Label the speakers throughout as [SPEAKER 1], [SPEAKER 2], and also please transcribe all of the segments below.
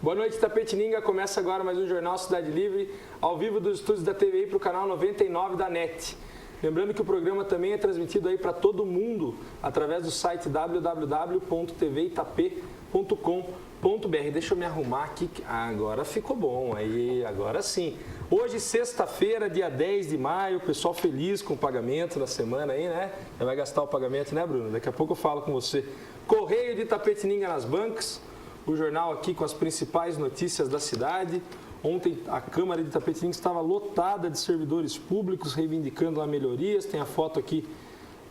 [SPEAKER 1] Boa noite, Itapetininga. Começa agora mais um Jornal Cidade Livre, ao vivo dos estúdios da TVI para o canal 99 da NET. Lembrando que o programa também é transmitido aí para todo mundo através do site www.tvitap.com.br. Deixa eu me arrumar aqui. Agora ficou bom, aí agora sim. Hoje, sexta-feira, dia 10 de maio, o pessoal feliz com o pagamento da semana aí, né? Já vai gastar o pagamento, né, Bruno? Daqui a pouco eu falo com você. Correio de Itapetininga nas bancas, o jornal aqui com as principais notícias da cidade. Ontem a Câmara de Itapetininga estava lotada de servidores públicos reivindicando lá melhorias. Tem a foto aqui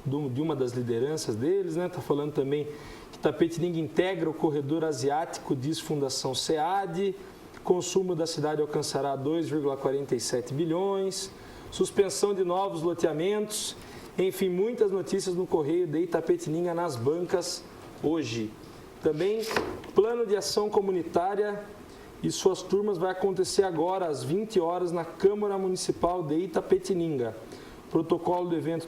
[SPEAKER 1] de uma das lideranças deles, né? Está falando também que Itapetininga integra o corredor asiático, diz Fundação SEAD. Consumo da cidade alcançará 2,47 bilhões. Suspensão de novos loteamentos. Enfim, muitas notícias no Correio de Itapetininga nas bancas hoje. Também plano de ação comunitária e suas turmas vai acontecer agora às 20 horas na Câmara Municipal de Itapetininga. Protocolo do evento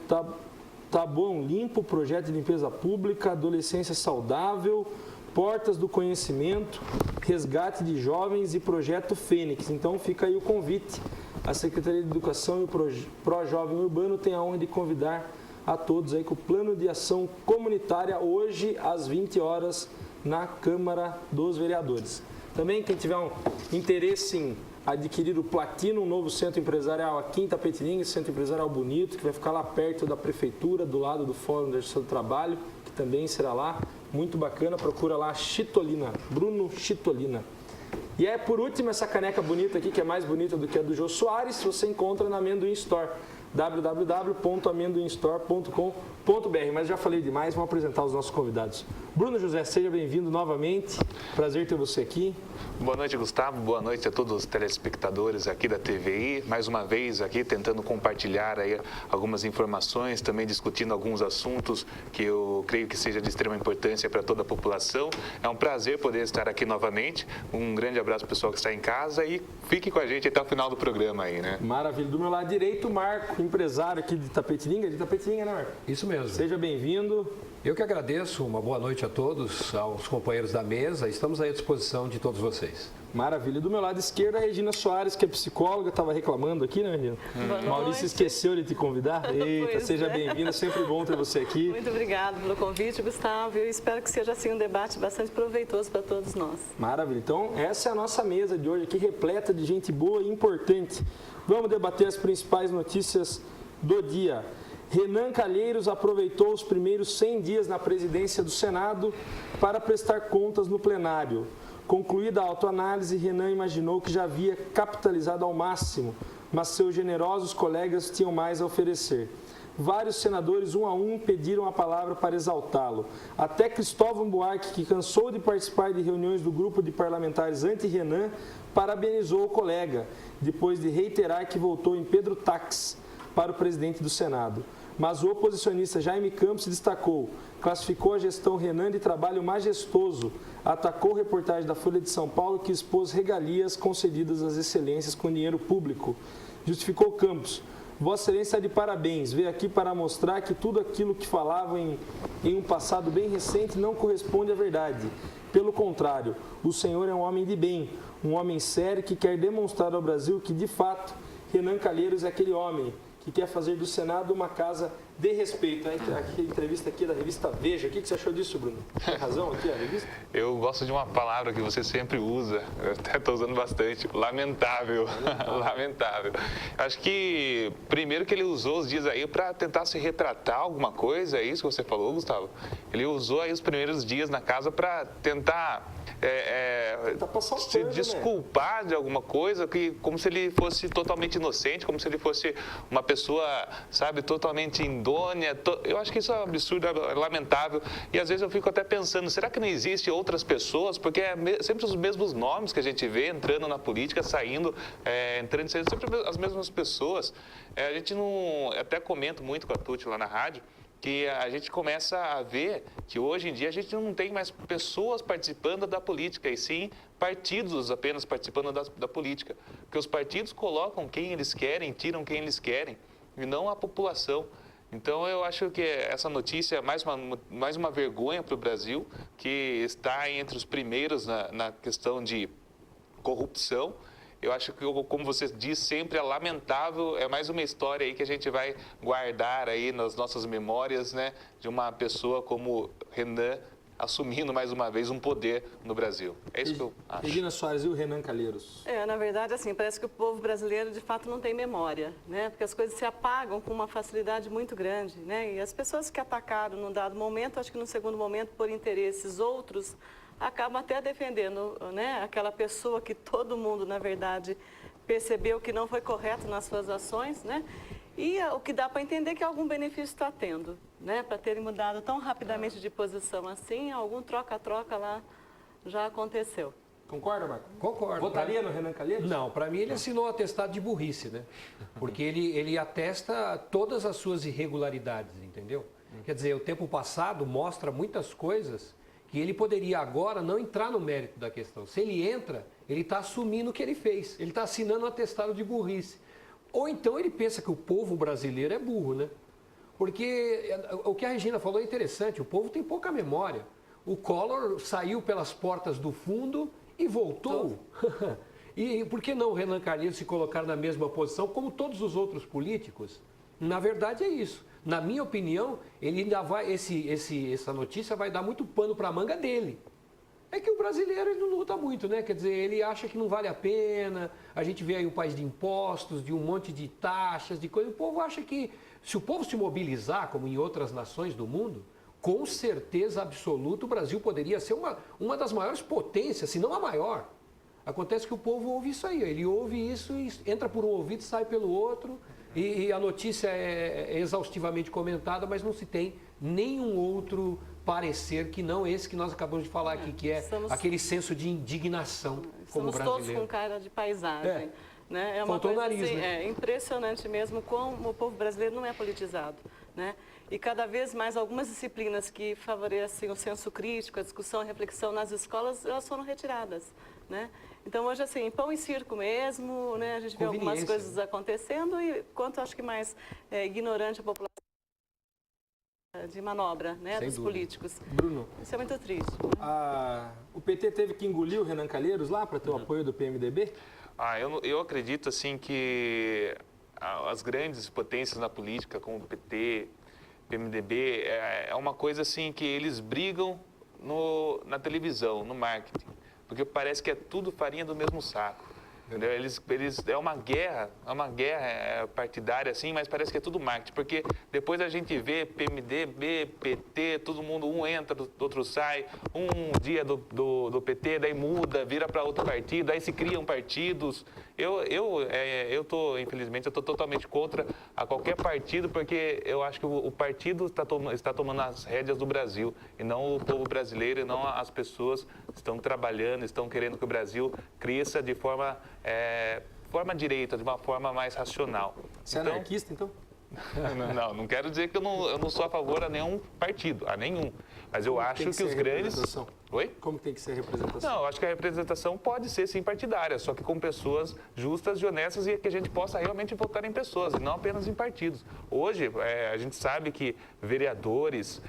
[SPEAKER 1] Tabuão Limpo, projeto de limpeza pública, adolescência saudável, portas do conhecimento, resgate de jovens e projeto Fênix. Então fica aí o convite. A Secretaria de Educação e o Pró-Jovem Urbano tem a honra de convidar a todos aí com o plano de ação comunitária hoje às 20 horas na Câmara dos Vereadores. Também quem tiver um interesse em adquirir o Platino, um novo centro empresarial aqui em Itapetininga, centro empresarial bonito, que vai ficar lá perto da Prefeitura, do lado do Fórum da Justiça do Trabalho, que também será lá, muito bacana, procura lá Chitolina, Bruno Chitolina. E por último, essa caneca bonita aqui, que é mais bonita do que a do Jô Soares, você encontra na Amendoim Store, www.amendoimstore.com.br. Mas já falei demais, vamos apresentar os nossos convidados. Bruno José, seja bem-vindo novamente. Prazer ter você aqui.
[SPEAKER 2] Boa noite, Gustavo. Boa noite a todos os telespectadores aqui da TVI. Mais uma vez aqui tentando compartilhar aí algumas informações, também discutindo alguns assuntos que eu creio que seja de extrema importância para toda a população. É um prazer poder estar aqui novamente. Um grande abraço para o pessoal que está em casa e fique com a gente até o final do programa aí, né?
[SPEAKER 1] Maravilha. Do meu lado direito, o Marco, empresário aqui de Itapetininga. De Itapetininga, né, Marco?
[SPEAKER 3] Isso mesmo.
[SPEAKER 1] Seja bem-vindo.
[SPEAKER 3] Eu que agradeço, uma boa noite a todos, aos companheiros da mesa, estamos aí à disposição de todos vocês.
[SPEAKER 1] Maravilha. Do meu lado esquerdo, a Regina Soares, que é psicóloga, estava reclamando aqui, né, Regina? Maurício esqueceu de te convidar. Eita, seja bem-vinda, sempre bom ter você aqui.
[SPEAKER 4] Muito obrigada pelo convite, Gustavo. Eu espero que seja assim um debate bastante proveitoso para todos nós.
[SPEAKER 1] Maravilha. Então, essa é a nossa mesa de hoje aqui, repleta de gente boa e importante. Vamos debater as principais notícias do dia. Renan Calheiros aproveitou os primeiros 100 dias na presidência do Senado para prestar contas no plenário. Concluída a autoanálise, Renan imaginou que já havia capitalizado ao máximo, mas seus generosos colegas tinham mais a oferecer. Vários senadores, um a um, pediram a palavra para exaltá-lo. Até Cristóvão Buarque, que cansou de participar de reuniões do grupo de parlamentares anti-Renan, parabenizou o colega, depois de reiterar que votou em Pedro Tax para o presidente do Senado. Mas o oposicionista Jaime Campos destacou, classificou a gestão Renan de trabalho majestoso, atacou reportagem da Folha de São Paulo que expôs regalias concedidas às excelências com dinheiro público. Justificou Campos, Vossa Excelência de parabéns, veio aqui para mostrar que tudo aquilo que falava em um passado bem recente não corresponde à verdade. Pelo contrário, o senhor é um homem de bem, um homem sério que quer demonstrar ao Brasil que, de fato, Renan Calheiros é aquele homem que quer fazer do Senado uma casa de respeito. A entrevista aqui da revista Veja. O que você achou disso, Bruno? Tem razão aqui a revista?
[SPEAKER 2] Eu gosto de uma palavra que você sempre usa, eu até estou usando bastante, lamentável. Lamentável. Acho que, primeiro que ele usou os dias aí para tentar se retratar alguma coisa, é isso que você falou, Gustavo? Ele usou aí os primeiros dias na casa para tentar se desculpar de alguma coisa, como se ele fosse totalmente inocente, como se ele fosse uma pessoa, sabe, totalmente indônia. Eu acho que isso é um absurdo, é lamentável. E às vezes eu fico até pensando, será que não existe outras pessoas? Porque é sempre os mesmos nomes que a gente vê entrando na política, saindo, entrando e saindo, sempre as mesmas pessoas. A gente não... Até comento muito com a Tuti lá na rádio, que a gente começa a ver que hoje em dia a gente não tem mais pessoas participando da política, e sim partidos apenas participando da política. Porque os partidos colocam quem eles querem, tiram quem eles querem, e não a população. Então, eu acho que essa notícia é mais uma vergonha para o Brasil, que está entre os primeiros na questão de corrupção. Eu acho que, como você diz, sempre é lamentável, é mais uma história aí que a gente vai guardar aí nas nossas memórias, né, de uma pessoa como Renan assumindo mais uma vez um poder no Brasil. É isso que eu acho.
[SPEAKER 1] Regina Soares e o Renan Calheiros.
[SPEAKER 4] Na verdade, assim, parece que o povo brasileiro, de fato, não tem memória, né? Porque as coisas se apagam com uma facilidade muito grande, né? E as pessoas que atacaram num dado momento, acho que no segundo momento, por interesses outros, acabam até defendendo, né, aquela pessoa que todo mundo, na verdade, percebeu que não foi correto nas suas ações, né? E o que dá para entender é que algum benefício está tendo, né? Para terem mudado tão rapidamente de posição assim, algum troca-troca lá já aconteceu.
[SPEAKER 1] Concorda, Marco?
[SPEAKER 3] Concordo.
[SPEAKER 1] Votaria no Renan Calheiros?
[SPEAKER 3] Não, para mim ele assinou um atestado de burrice, né? Porque ele atesta todas as suas irregularidades, entendeu? Quer dizer, o tempo passado mostra muitas coisas que ele poderia agora não entrar no mérito da questão. Se ele entra, ele está assumindo o que ele fez. Ele está assinando um atestado de burrice. Ou então ele pensa que o povo brasileiro é burro, né? Porque o que a Regina falou é interessante, o povo tem pouca memória. O Collor saiu pelas portas do fundo e voltou. E por que não o Renan Calheiros se colocar na mesma posição como todos os outros políticos? Na verdade é isso. Na minha opinião, ele ainda vai, essa notícia vai dar muito pano para a manga dele. É que o brasileiro ele não luta muito, né? Quer dizer, ele acha que não vale a pena. A gente vê aí um país de impostos, de um monte de taxas, de coisa. O povo acha que, se o povo se mobilizar, como em outras nações do mundo, com certeza absoluta o Brasil poderia ser uma das maiores potências, se não a maior. Acontece que o povo ouve isso aí, ele ouve isso e entra por um ouvido e sai pelo outro. E a notícia é exaustivamente comentada, mas não se tem nenhum outro parecer que não esse que nós acabamos de falar aqui, que é aquele senso de indignação como brasileiro.
[SPEAKER 4] Estamos todos com cara de paisagem. Né? É uma
[SPEAKER 3] Faltou
[SPEAKER 4] coisa
[SPEAKER 3] o nariz,
[SPEAKER 4] assim,
[SPEAKER 3] né?
[SPEAKER 4] É impressionante mesmo como o povo brasileiro não é politizado, né? E cada vez mais algumas disciplinas que favorecem o senso crítico, a discussão, a reflexão nas escolas, elas foram retiradas, né? Então hoje assim, pão e circo mesmo, né? A gente vê algumas coisas acontecendo e quanto acho que mais ignorante a população de manobra, né, dos políticos.
[SPEAKER 1] Bruno.
[SPEAKER 4] Isso é muito triste.
[SPEAKER 1] O PT teve que engolir o Renan Calheiros lá para ter o apoio do PMDB?
[SPEAKER 2] Eu acredito assim que as grandes potências na política, como o PT, PMDB, é uma coisa assim que eles brigam na televisão, no marketing, porque parece que é tudo farinha do mesmo saco. Entendeu? É uma guerra partidária assim, mas parece que é tudo marketing, porque depois a gente vê PMDB, PT, todo mundo, um entra, outro sai, um dia do PT, daí muda, vira para outro partido, aí se criam partidos. Infelizmente, eu tô totalmente contra a qualquer partido, porque eu acho que o partido está tomando as rédeas do Brasil, e não o povo brasileiro, e não as pessoas que estão trabalhando, estão querendo que o Brasil cresça de forma direita, de uma forma mais racional.
[SPEAKER 1] Você é anarquista, então?
[SPEAKER 2] Não quero dizer que eu não sou a favor a nenhum partido, a nenhum. Mas eu acho que os grandes... Oi?
[SPEAKER 1] Como tem que ser a representação?
[SPEAKER 2] Não, eu acho que a representação pode ser sim partidária, só que com pessoas justas e honestas e que a gente possa realmente votar em pessoas e não apenas em partidos. Hoje, a gente sabe que vereadores,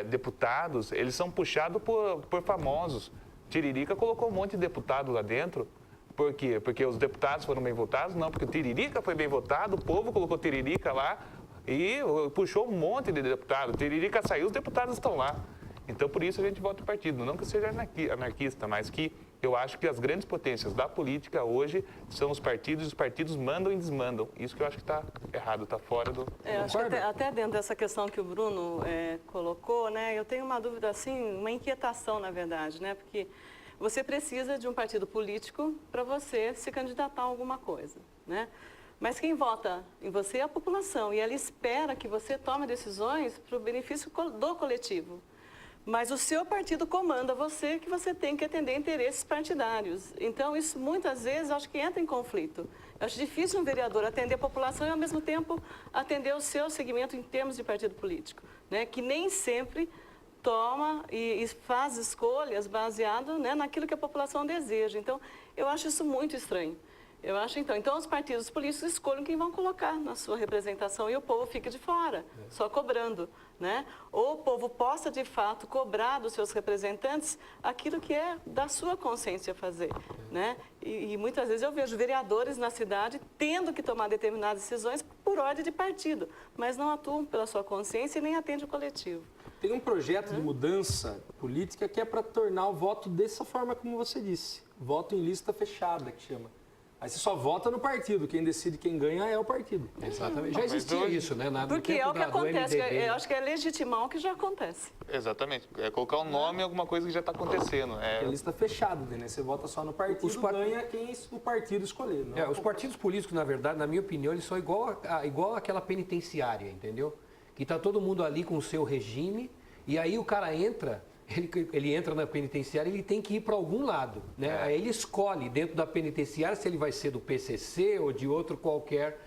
[SPEAKER 2] deputados, eles são puxados por famosos. Tiririca colocou um monte de deputado lá dentro. Por quê? Porque os deputados foram bem votados? Não, porque o Tiririca foi bem votado, o povo colocou Tiririca lá e puxou um monte de deputado. Tiririca saiu, os deputados estão lá. Então, por isso a gente vota em partido. Não que eu seja anarquista, mas que eu acho que as grandes potências da política hoje são os partidos, e os partidos mandam e desmandam. Isso que eu acho que está errado, está fora do...
[SPEAKER 4] Acho que até dentro dessa questão que o Bruno colocou, né, eu tenho uma dúvida, assim, uma inquietação, na verdade, né, porque você precisa de um partido político para você se candidatar a alguma coisa, né? Mas quem vota em você é a população e ela espera que você tome decisões para o benefício do coletivo. Mas o seu partido comanda você, que você tem que atender interesses partidários. Então, isso muitas vezes acho que entra em conflito. Eu acho difícil um vereador atender a população e, ao mesmo tempo, atender o seu segmento em termos de partido político, né? Que nem sempre toma e faz escolhas baseadas, né, naquilo que a população deseja. Então, eu acho isso muito estranho. Eu acho então os partidos políticos escolhem quem vão colocar na sua representação e o povo fica de fora, só cobrando, né? Ou o povo possa de fato cobrar dos seus representantes aquilo que é da sua consciência fazer, né? E muitas vezes eu vejo vereadores na cidade tendo que tomar determinadas decisões por ordem de partido, mas não atuam pela sua consciência e nem atendem o coletivo.
[SPEAKER 1] Tem um projeto de mudança política que é para tornar o voto dessa forma como você disse, voto em lista fechada, que chama. Aí você só vota no partido, quem decide quem ganha é o partido.
[SPEAKER 3] Exatamente. Já existia isso, né?
[SPEAKER 4] Porque é o que acontece, eu acho que é legitimar o que já acontece.
[SPEAKER 2] Exatamente. É colocar um nome em alguma coisa que já está acontecendo.
[SPEAKER 1] É lista fechada, né? Você vota só no partido, ganha quem o partido escolher.
[SPEAKER 3] Os partidos políticos, na verdade, na minha opinião, eles são igual àquela penitenciária, entendeu? Que está todo mundo ali com o seu regime e aí o cara entra... Ele entra na penitenciária, ele tem que ir para algum lado, né? Aí ele escolhe dentro da penitenciária se ele vai ser do PCC ou de outro qualquer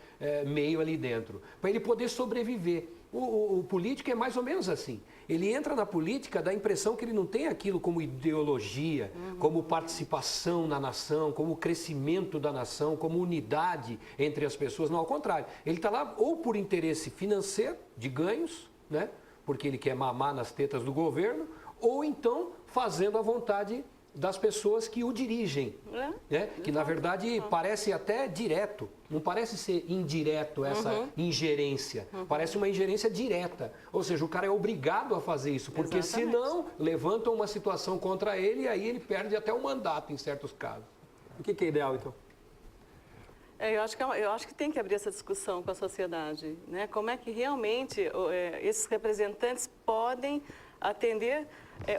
[SPEAKER 3] meio ali dentro, para ele poder sobreviver. O político é mais ou menos assim. Ele entra na política, dá a impressão que ele não tem aquilo como ideologia, como participação na nação, como crescimento da nação, como unidade entre as pessoas. Não, ao contrário. Ele está lá ou por interesse financeiro, de ganhos, né? Porque ele quer mamar nas tetas do governo, ou então fazendo a vontade das pessoas que o dirigem, né? Que na verdade parece até direto, não parece ser indireto essa ingerência, parece uma ingerência direta, ou seja, o cara é obrigado a fazer isso, porque senão levantam uma situação contra ele e aí ele perde até o mandato em certos casos.
[SPEAKER 1] O que é ideal então?
[SPEAKER 4] Eu acho que tem que abrir essa discussão com a sociedade, né? Como é que realmente esses representantes podem atender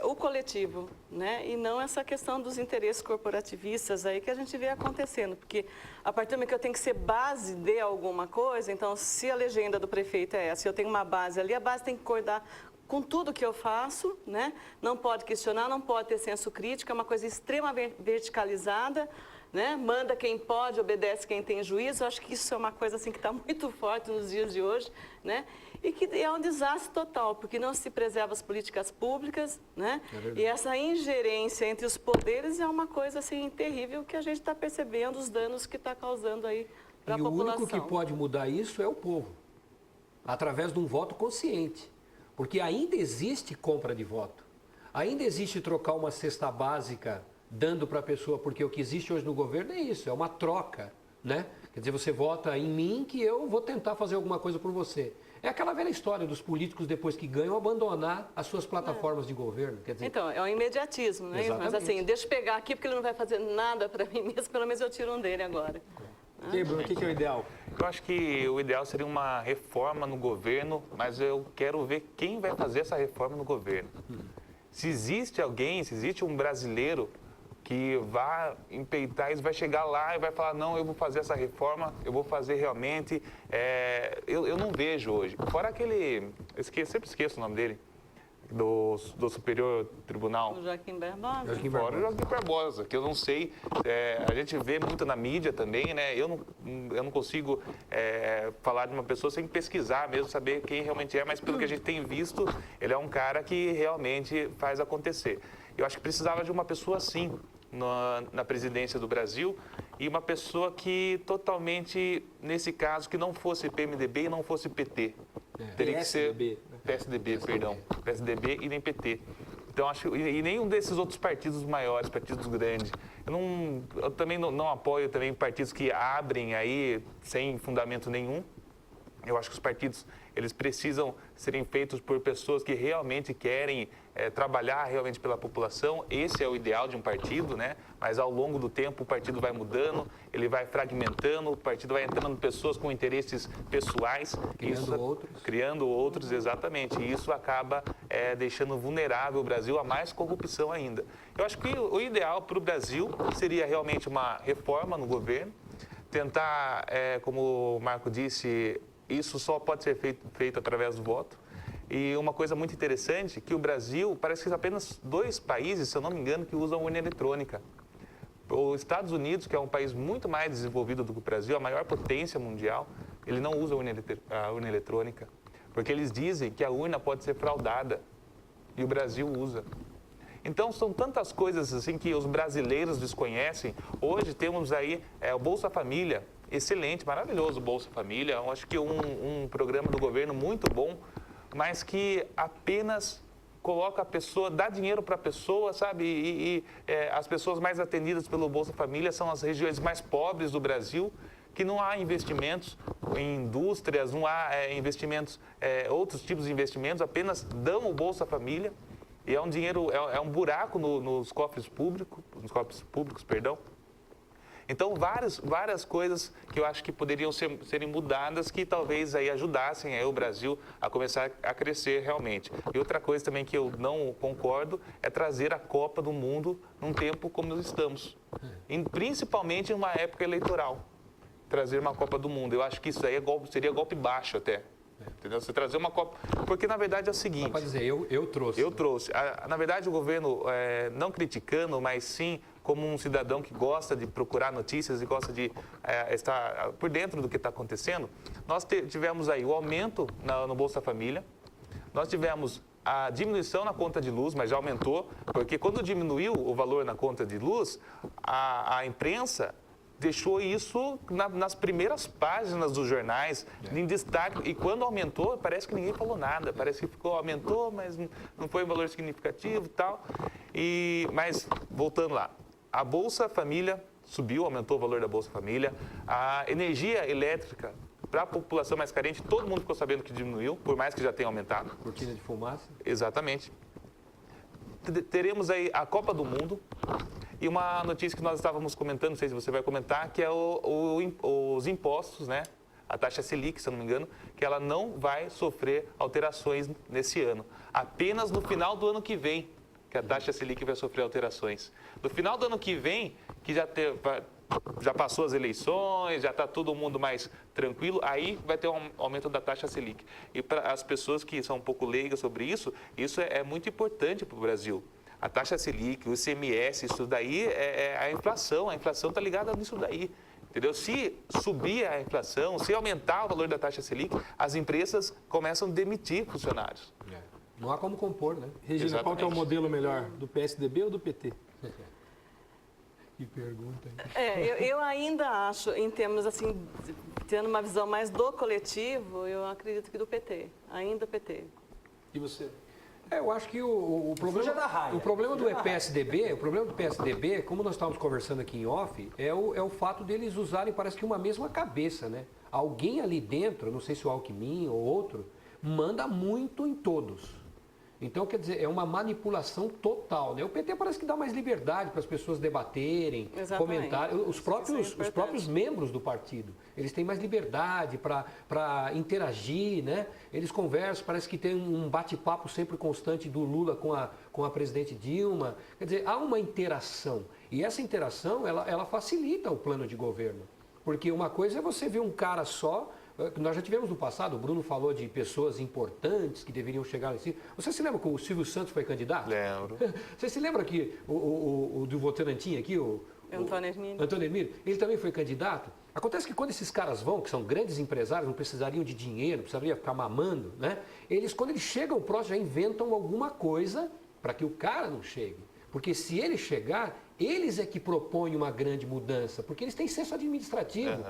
[SPEAKER 4] o coletivo, né? E não essa questão dos interesses corporativistas aí que a gente vê acontecendo, porque a partir do momento que eu tenho que ser base de alguma coisa, então se a legenda do prefeito é essa, eu tenho uma base ali, a base tem que concordar com tudo que eu faço, né? Não pode questionar, não pode ter senso crítico, é uma coisa extremamente verticalizada, né? Manda quem pode, obedece quem tem juízo. Eu acho que isso é uma coisa assim que está muito forte nos dias de hoje, né? E que é um desastre total, porque não se preserva as políticas públicas, né? E essa ingerência entre os poderes é uma coisa assim terrível que a gente está percebendo os danos que está causando aí para a população.
[SPEAKER 3] E o único que pode mudar isso é o povo, através de um voto consciente, porque ainda existe compra de voto, ainda existe trocar uma cesta básica dando para a pessoa, porque o que existe hoje no governo é isso, é uma troca, né? Quer dizer, você vota em mim que eu vou tentar fazer alguma coisa por você. É aquela velha história dos políticos, depois que ganham, abandonar as suas plataformas de governo. Quer dizer...
[SPEAKER 4] Então, é um imediatismo, né?
[SPEAKER 3] Exatamente.
[SPEAKER 4] Mas assim, deixa eu pegar aqui, porque ele não vai fazer nada para mim mesmo, pelo menos eu tiro um dele agora.
[SPEAKER 1] E aí, Bruno, o que é o ideal?
[SPEAKER 2] Eu acho que o ideal seria uma reforma no governo, mas eu quero ver quem vai fazer essa reforma no governo. Se existe alguém, se existe um brasileiro que vai empeitar isso, vai chegar lá e vai falar, não, eu vou fazer essa reforma, eu vou fazer realmente. Eu não vejo hoje. Fora aquele, sempre esqueço o nome dele, do Superior Tribunal.
[SPEAKER 4] O Joaquim Barbosa.
[SPEAKER 2] Fora o Joaquim Barbosa, que eu não sei, a gente vê muito na mídia também, né? Eu não consigo falar de uma pessoa sem pesquisar mesmo, saber quem realmente é, mas pelo que a gente tem visto, ele é um cara que realmente faz acontecer. Eu acho que precisava de uma pessoa assim na presidência do Brasil e uma pessoa que totalmente, nesse caso, que não fosse PMDB e não fosse PT. Teria que ser PSDB, perdão. PSDB e nem PT. Então, acho e nenhum desses outros partidos maiores, partidos grandes. Eu também não apoio também partidos que abrem aí sem fundamento nenhum. Eu acho que os partidos, eles precisam serem feitos por pessoas que realmente querem trabalhar realmente pela população. Esse é o ideal de um partido, né? Mas ao longo do tempo o partido vai mudando, ele vai fragmentando, o partido vai entrando pessoas com interesses pessoais. Criando outros, exatamente. E isso acaba deixando vulnerável o Brasil a mais corrupção ainda. Eu acho que o ideal para o Brasil seria realmente uma reforma no governo, tentar, como o Marco disse, isso só pode ser feito através do voto. E uma coisa muito interessante, que o Brasil, parece que apenas 2 países, se eu não me engano, que usam urna eletrônica. Os Estados Unidos, que é um país muito mais desenvolvido do que o Brasil, a maior potência mundial, ele não usa a urna eletrônica, porque eles dizem que a urna pode ser fraudada, e o Brasil usa. Então, são tantas coisas assim que os brasileiros desconhecem. Hoje temos aí o Bolsa Família, excelente, maravilhoso o Bolsa Família. Eu acho que um programa do governo muito bom, mas que apenas coloca a pessoa, dá dinheiro para a pessoa, sabe? As pessoas mais atendidas pelo Bolsa Família são as regiões mais pobres do Brasil, que não há investimentos em indústrias, não há investimentos, outros tipos de investimentos, apenas dão o Bolsa Família. E é um dinheiro, é um buraco nos cofres públicos, perdão. Então, várias coisas que eu acho que poderiam serem mudadas, que talvez aí ajudassem aí o Brasil a começar a crescer realmente. E outra coisa também que eu não concordo é trazer a Copa do Mundo num tempo como nós estamos. Principalmente em uma época eleitoral. Trazer uma Copa do Mundo. Eu acho que isso aí seria golpe baixo até. Entendeu? Você trazer uma Copa... Porque, na verdade, é o seguinte...
[SPEAKER 3] Pode dizer, eu trouxe.
[SPEAKER 2] Eu trouxe. Na verdade, o governo, não criticando, mas sim como um cidadão que gosta de procurar notícias e gosta de estar por dentro do que está acontecendo, nós tivemos aí o aumento no Bolsa Família, nós tivemos a diminuição na conta de luz, mas já aumentou, porque quando diminuiu o valor na conta de luz, a imprensa deixou isso nas primeiras páginas dos jornais, em destaque. E quando aumentou, parece que ninguém falou nada. Parece que aumentou, mas não foi um valor significativo e tal. Mas, voltando lá, a Bolsa Família subiu, aumentou o valor da Bolsa Família. A energia elétrica para a população mais carente, todo mundo ficou sabendo que diminuiu, por mais que já tenha aumentado.
[SPEAKER 3] Cortina de fumaça.
[SPEAKER 2] Exatamente. Teremos aí a Copa do Mundo. E uma notícia que nós estávamos comentando, não sei se você vai comentar, que é os impostos, né? A taxa Selic, se eu não me engano, que ela não vai sofrer alterações nesse ano. Apenas no final do ano que vem, que a taxa Selic vai sofrer alterações. No final do ano que vem, que já passou as eleições, já está todo mundo mais tranquilo, aí vai ter um aumento da taxa Selic. E para as pessoas que são um pouco leigas sobre isso é muito importante para o Brasil. A taxa Selic, o ICMS, isso daí é a inflação está ligada nisso daí, entendeu? Se subir a inflação, se aumentar o valor da taxa Selic, as empresas começam a demitir funcionários.
[SPEAKER 3] Não há como compor, né?
[SPEAKER 1] Regina,
[SPEAKER 2] Exatamente.
[SPEAKER 1] qual que é o modelo melhor, do PSDB ou do PT?
[SPEAKER 3] Que pergunta, hein?
[SPEAKER 4] Eu ainda acho, em termos assim, tendo uma visão mais do coletivo, eu acredito que do PT, ainda PT.
[SPEAKER 1] E você?
[SPEAKER 3] Eu acho que o problema,
[SPEAKER 1] da raia.
[SPEAKER 3] o problema do PSDB, como nós estávamos conversando aqui em off, é o fato deles usarem, parece que uma mesma cabeça, né? Alguém ali dentro, não sei se o Alckmin ou outro, manda muito em todos. Então, quer dizer, é uma manipulação total, né? O PT parece que dá mais liberdade para as pessoas debaterem, comentarem. Os próprios membros do partido, eles têm mais liberdade para interagir, né? Eles conversam, parece que tem um bate-papo sempre constante do Lula com a presidente Dilma. Quer dizer, há uma interação. E essa interação, ela facilita o plano de governo. Porque uma coisa é você ver um cara só. Nós já tivemos no passado, o Bruno falou de pessoas importantes que deveriam chegar em si. Você se lembra que o Silvio Santos foi candidato?
[SPEAKER 2] Lembro.
[SPEAKER 3] Você se lembra que o do Votorantim aqui,
[SPEAKER 4] Antônio Hermílio.
[SPEAKER 3] Antônio Hermílio, ele também foi candidato? Acontece que quando esses caras vão, que são grandes empresários, não precisariam de dinheiro, precisariam ficar mamando, né? Quando eles chegam próximo, já inventam alguma coisa para que o cara não chegue. Porque se ele chegar, eles é que propõem uma grande mudança, porque eles têm senso administrativo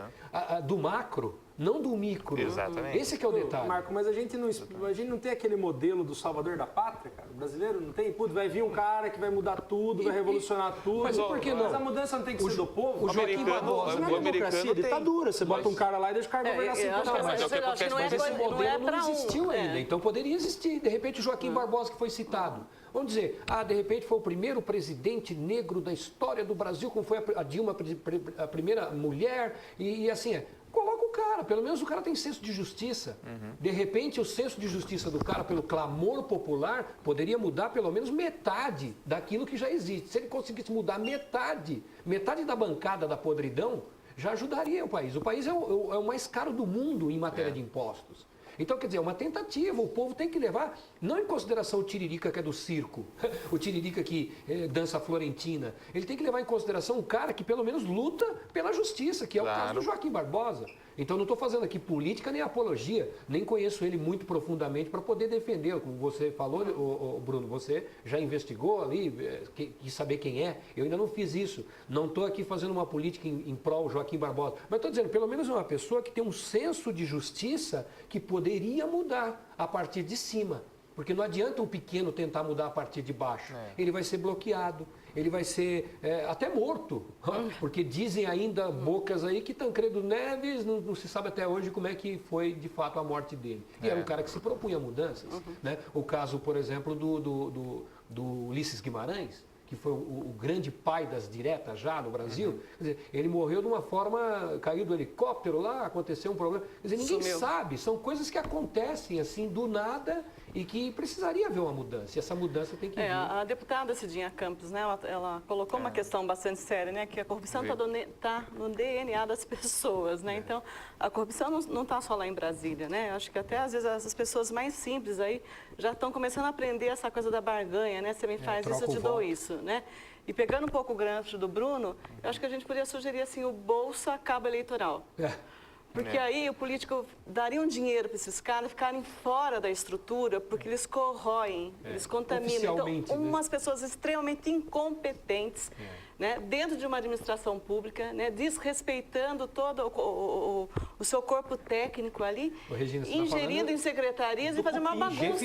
[SPEAKER 3] do macro, não do micro.
[SPEAKER 2] Exatamente.
[SPEAKER 3] Esse é que é o detalhe.
[SPEAKER 1] Marco, mas a gente não tem aquele modelo do salvador da pátria, cara? O brasileiro não tem? Putz, vai vir um cara que vai mudar tudo, vai revolucionar tudo.
[SPEAKER 3] Mas por que não?
[SPEAKER 1] Mas a mudança não tem que ser do povo?
[SPEAKER 3] O Joaquim
[SPEAKER 2] americano-
[SPEAKER 3] Barbosa,
[SPEAKER 1] Não é democracia,
[SPEAKER 2] tem.
[SPEAKER 1] ditadura. Você bota um cara lá e deixa o cara governar
[SPEAKER 4] eu acho
[SPEAKER 1] 50
[SPEAKER 4] que
[SPEAKER 1] anos.
[SPEAKER 4] essa-
[SPEAKER 2] Mas é o que
[SPEAKER 3] Mas esse modelo
[SPEAKER 4] pra
[SPEAKER 3] não existiu ainda,
[SPEAKER 4] é.
[SPEAKER 3] então poderia existir. De repente o Joaquim Barbosa que foi citado. Vamos dizer, de repente foi o primeiro presidente negro da história do Brasil, como foi a Dilma, a primeira mulher, e assim, coloca o cara, pelo menos o cara tem senso de justiça. De repente o senso de justiça do cara, pelo clamor popular, poderia mudar pelo menos metade daquilo que já existe. Se ele conseguisse mudar metade da bancada da podridão, já ajudaria o país. O país é o mais caro do mundo em matéria de impostos. Então, quer dizer, é uma tentativa. O povo tem que levar, não em consideração o Tiririca que é do circo, o Tiririca que dança florentina. Ele tem que levar em consideração um cara que pelo menos luta pela justiça, que é o caso do Joaquim Barbosa. Então, não estou fazendo aqui política nem apologia, nem conheço ele muito profundamente para poder defender. Como você falou, Bruno, você já investigou ali, quis saber quem é. Eu ainda não fiz isso. Não estou aqui fazendo uma política em prol Joaquim Barbosa. Mas estou dizendo, pelo menos é uma pessoa que tem um senso de justiça que poderia mudar a partir de cima. Porque não adianta um pequeno tentar mudar a partir de baixo. Ele vai ser bloqueado, ele vai ser até morto. Porque dizem ainda bocas aí que Tancredo Neves, não se sabe até hoje como é que foi de fato a morte dele. E era um cara que se propunha mudanças. Né? O caso, por exemplo, do Ulisses Guimarães, que foi o grande pai das diretas já no Brasil. Quer dizer, ele morreu de uma forma, caiu do helicóptero lá, aconteceu um problema. Quer dizer, ninguém sabe, são coisas que acontecem assim do nada e que precisaria haver uma mudança. E essa mudança tem que vir.
[SPEAKER 4] A deputada Cidinha Campos, né, ela colocou uma questão bastante séria, né, que a corrupção está no DNA das pessoas, né? Então, a corrupção não está só lá em Brasília, né? Acho que até às vezes as pessoas mais simples aí já estão começando a aprender essa coisa da barganha, né? Você me faz isso, eu te dou isso, né? E pegando um pouco o gancho do Bruno, eu acho que a gente poderia sugerir assim o Bolsa Cabo Eleitoral. Porque aí o político daria um dinheiro para esses caras ficarem fora da estrutura, porque eles corroem, eles contaminam. Então, umas pessoas extremamente incompetentes, né, dentro de uma administração pública, né, desrespeitando todo o seu corpo técnico ali,
[SPEAKER 3] Regina,
[SPEAKER 4] ingerindo em secretarias e fazendo uma bagunça.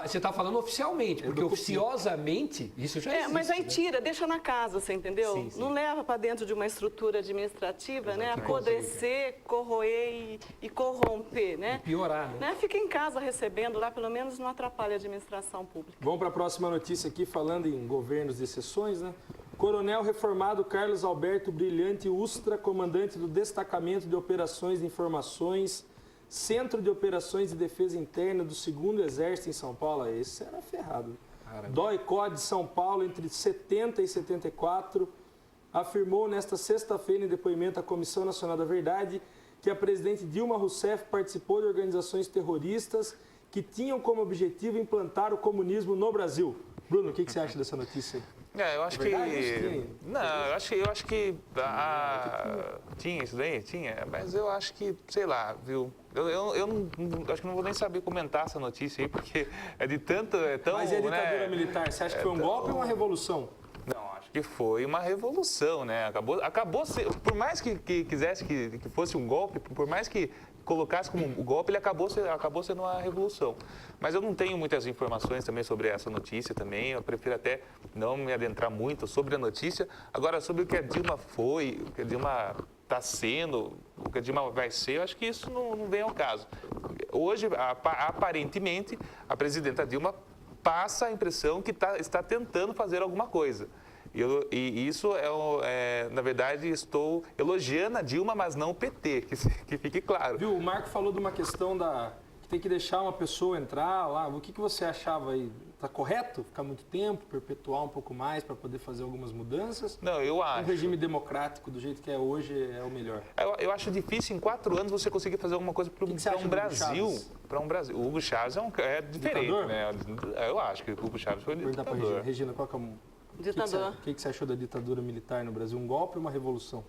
[SPEAKER 3] Você está falando oficialmente, porque oficiosamente isso já existe.
[SPEAKER 4] Mas aí tira, deixa na casa, você entendeu?
[SPEAKER 3] Sim, sim.
[SPEAKER 4] Não leva para dentro de uma estrutura administrativa, né, apodrecer, corroer e corromper, né?
[SPEAKER 3] E piorar, né?
[SPEAKER 4] Fica em casa recebendo lá, pelo menos não atrapalha a administração pública.
[SPEAKER 1] Vamos para a próxima notícia aqui, falando em governos de exceções, né? Coronel reformado Carlos Alberto Brilhante Ustra, comandante do Destacamento de Operações de Informações, Centro de Operações de Defesa Interna do 2º Exército em São Paulo. Esse era ferrado. DOI-COD de São Paulo, entre 70 e 74, afirmou nesta sexta-feira em depoimento à Comissão Nacional da Verdade que a presidente Dilma Rousseff participou de organizações terroristas que tinham como objetivo implantar o comunismo no Brasil. Bruno, o que você acha dessa notícia?
[SPEAKER 2] Eu acho que... Não, eu acho que... Tinha isso daí? Tinha. Mas eu acho que, sei lá, viu? Eu acho que não vou nem saber comentar essa notícia aí, porque é de tanto...
[SPEAKER 1] Mas e a ditadura militar? Você acha que foi um golpe ou uma revolução?
[SPEAKER 2] Não, acho que foi uma revolução, né? Acabou por mais que quisesse que fosse um golpe, por mais que colocasse como um golpe, ele acabou sendo uma revolução. Mas eu não tenho muitas informações também sobre essa notícia também, eu prefiro até não me adentrar muito sobre a notícia. Agora, sobre o que a Dilma foi, o que a Dilma está sendo, o que a Dilma vai ser, eu acho que isso não vem ao caso. Hoje, aparentemente, a presidenta Dilma passa a impressão que está tentando fazer alguma coisa. E isso na verdade, estou elogiando a Dilma, mas não o PT, que fique claro.
[SPEAKER 1] Viu, o Marco falou de uma questão que tem que deixar uma pessoa entrar lá. O que você achava aí? Está correto ficar muito tempo, perpetuar um pouco mais para poder fazer algumas mudanças?
[SPEAKER 2] Não, eu acho.
[SPEAKER 1] Um regime democrático do jeito que é hoje é o melhor.
[SPEAKER 2] Eu acho difícil em 4 anos você conseguir fazer alguma coisa para um Brasil. Para um Brasil. O Hugo Chávez é diferente, ditador? Né? Eu acho que o Hugo Chávez foi ditador.
[SPEAKER 1] Regina, qual que é
[SPEAKER 4] ditador.
[SPEAKER 1] O que você achou da ditadura militar no Brasil? Um golpe ou uma revolução?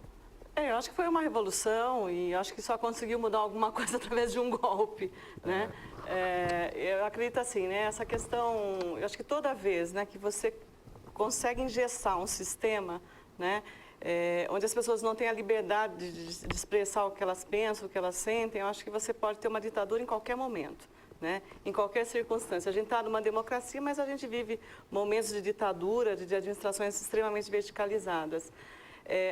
[SPEAKER 4] Eu acho que foi uma revolução e acho que só conseguiu mudar alguma coisa através de um golpe, né? Eu acredito assim, né? Essa questão, eu acho que toda vez, né, que você consegue engessar um sistema, né, onde as pessoas não têm a liberdade de expressar o que elas pensam, o que elas sentem, eu acho que você pode ter uma ditadura em qualquer momento. Né? Em qualquer circunstância. A gente está numa democracia, mas a gente vive momentos de ditadura, de administrações extremamente verticalizadas.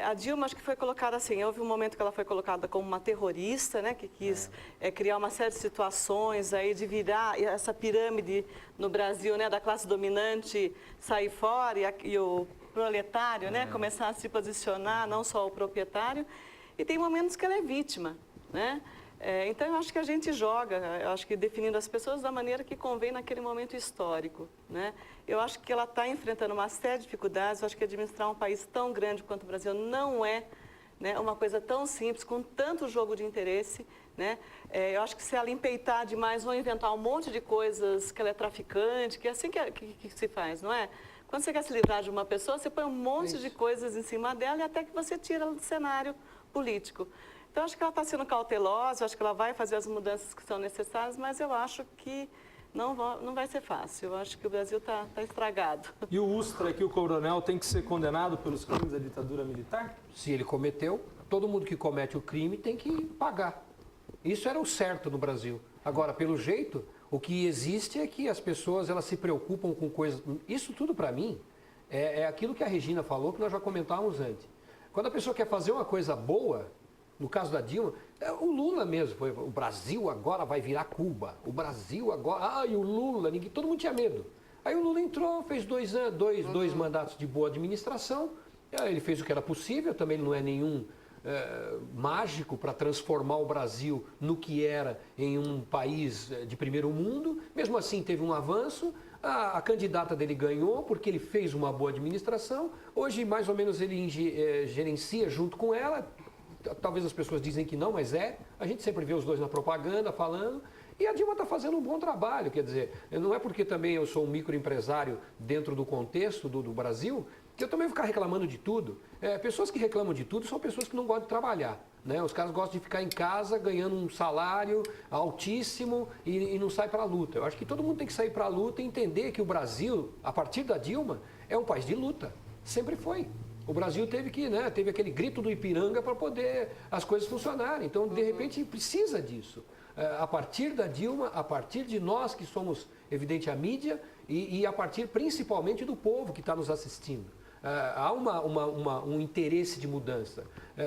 [SPEAKER 4] A Dilma, acho que foi colocada assim, houve um momento que ela foi colocada como uma terrorista, né, que quis criar uma série de situações, aí, de virar essa pirâmide no Brasil, né, da classe dominante sair fora e o proletário, né, começar a se posicionar, não só o proprietário. E tem momentos que ela é vítima, né? Então, eu acho que a gente joga, eu acho que definindo as pessoas da maneira que convém naquele momento histórico, né? Eu acho que ela está enfrentando uma série de dificuldades, eu acho que administrar um país tão grande quanto o Brasil não é né? Uma coisa tão simples, com tanto jogo de interesse, né? Eu acho que se ela empeitar demais, vão inventar um monte de coisas que ela é traficante, que é assim que se faz, não é? Quando você quer se livrar de uma pessoa, você põe um monte de coisas em cima dela e até que você tira ela do cenário político. Então, acho que ela está sendo cautelosa, acho que ela vai fazer as mudanças que são necessárias, mas eu acho que não vai ser fácil. Eu acho que o Brasil está estragado.
[SPEAKER 1] E o Ustra, que o coronel, tem que ser condenado pelos crimes da ditadura militar?
[SPEAKER 3] Se ele cometeu, todo mundo que comete o crime tem que pagar. Isso era o certo no Brasil. Agora, pelo jeito, o que existe é que as pessoas elas se preocupam com coisas... Isso tudo, para mim, é aquilo que a Regina falou, que nós já comentávamos antes. Quando a pessoa quer fazer uma coisa boa, no caso da Dilma, o Lula mesmo, foi, o Brasil agora vai virar Cuba, o Brasil agora... e o Lula, todo mundo tinha medo. Aí o Lula entrou, fez dois mandatos de boa administração, ele fez o que era possível, também não é nenhum... mágico para transformar o Brasil no que era em um país de primeiro mundo. Mesmo assim, teve um avanço. A candidata dele ganhou porque ele fez uma boa administração. Hoje, mais ou menos, ele gerencia junto com ela. Talvez as pessoas dizem que não, mas é. A gente sempre vê os dois na propaganda falando. E a Dilma está fazendo um bom trabalho. Quer dizer, não é porque também eu sou um microempresário dentro do contexto do Brasil que eu também vou ficar reclamando de tudo. Pessoas que reclamam de tudo são pessoas que não gostam de trabalhar. Né? Os caras gostam de ficar em casa ganhando um salário altíssimo e não sai para a luta. Eu acho que todo mundo tem que sair para a luta e entender que o Brasil, a partir da Dilma, é um país de luta. Sempre foi. O Brasil teve aquele grito do Ipiranga para poder as coisas funcionarem. Então, de repente, precisa disso. A partir da Dilma, a partir de nós que somos, evidente, a mídia e a partir principalmente do povo que está nos assistindo. Há um interesse de mudança.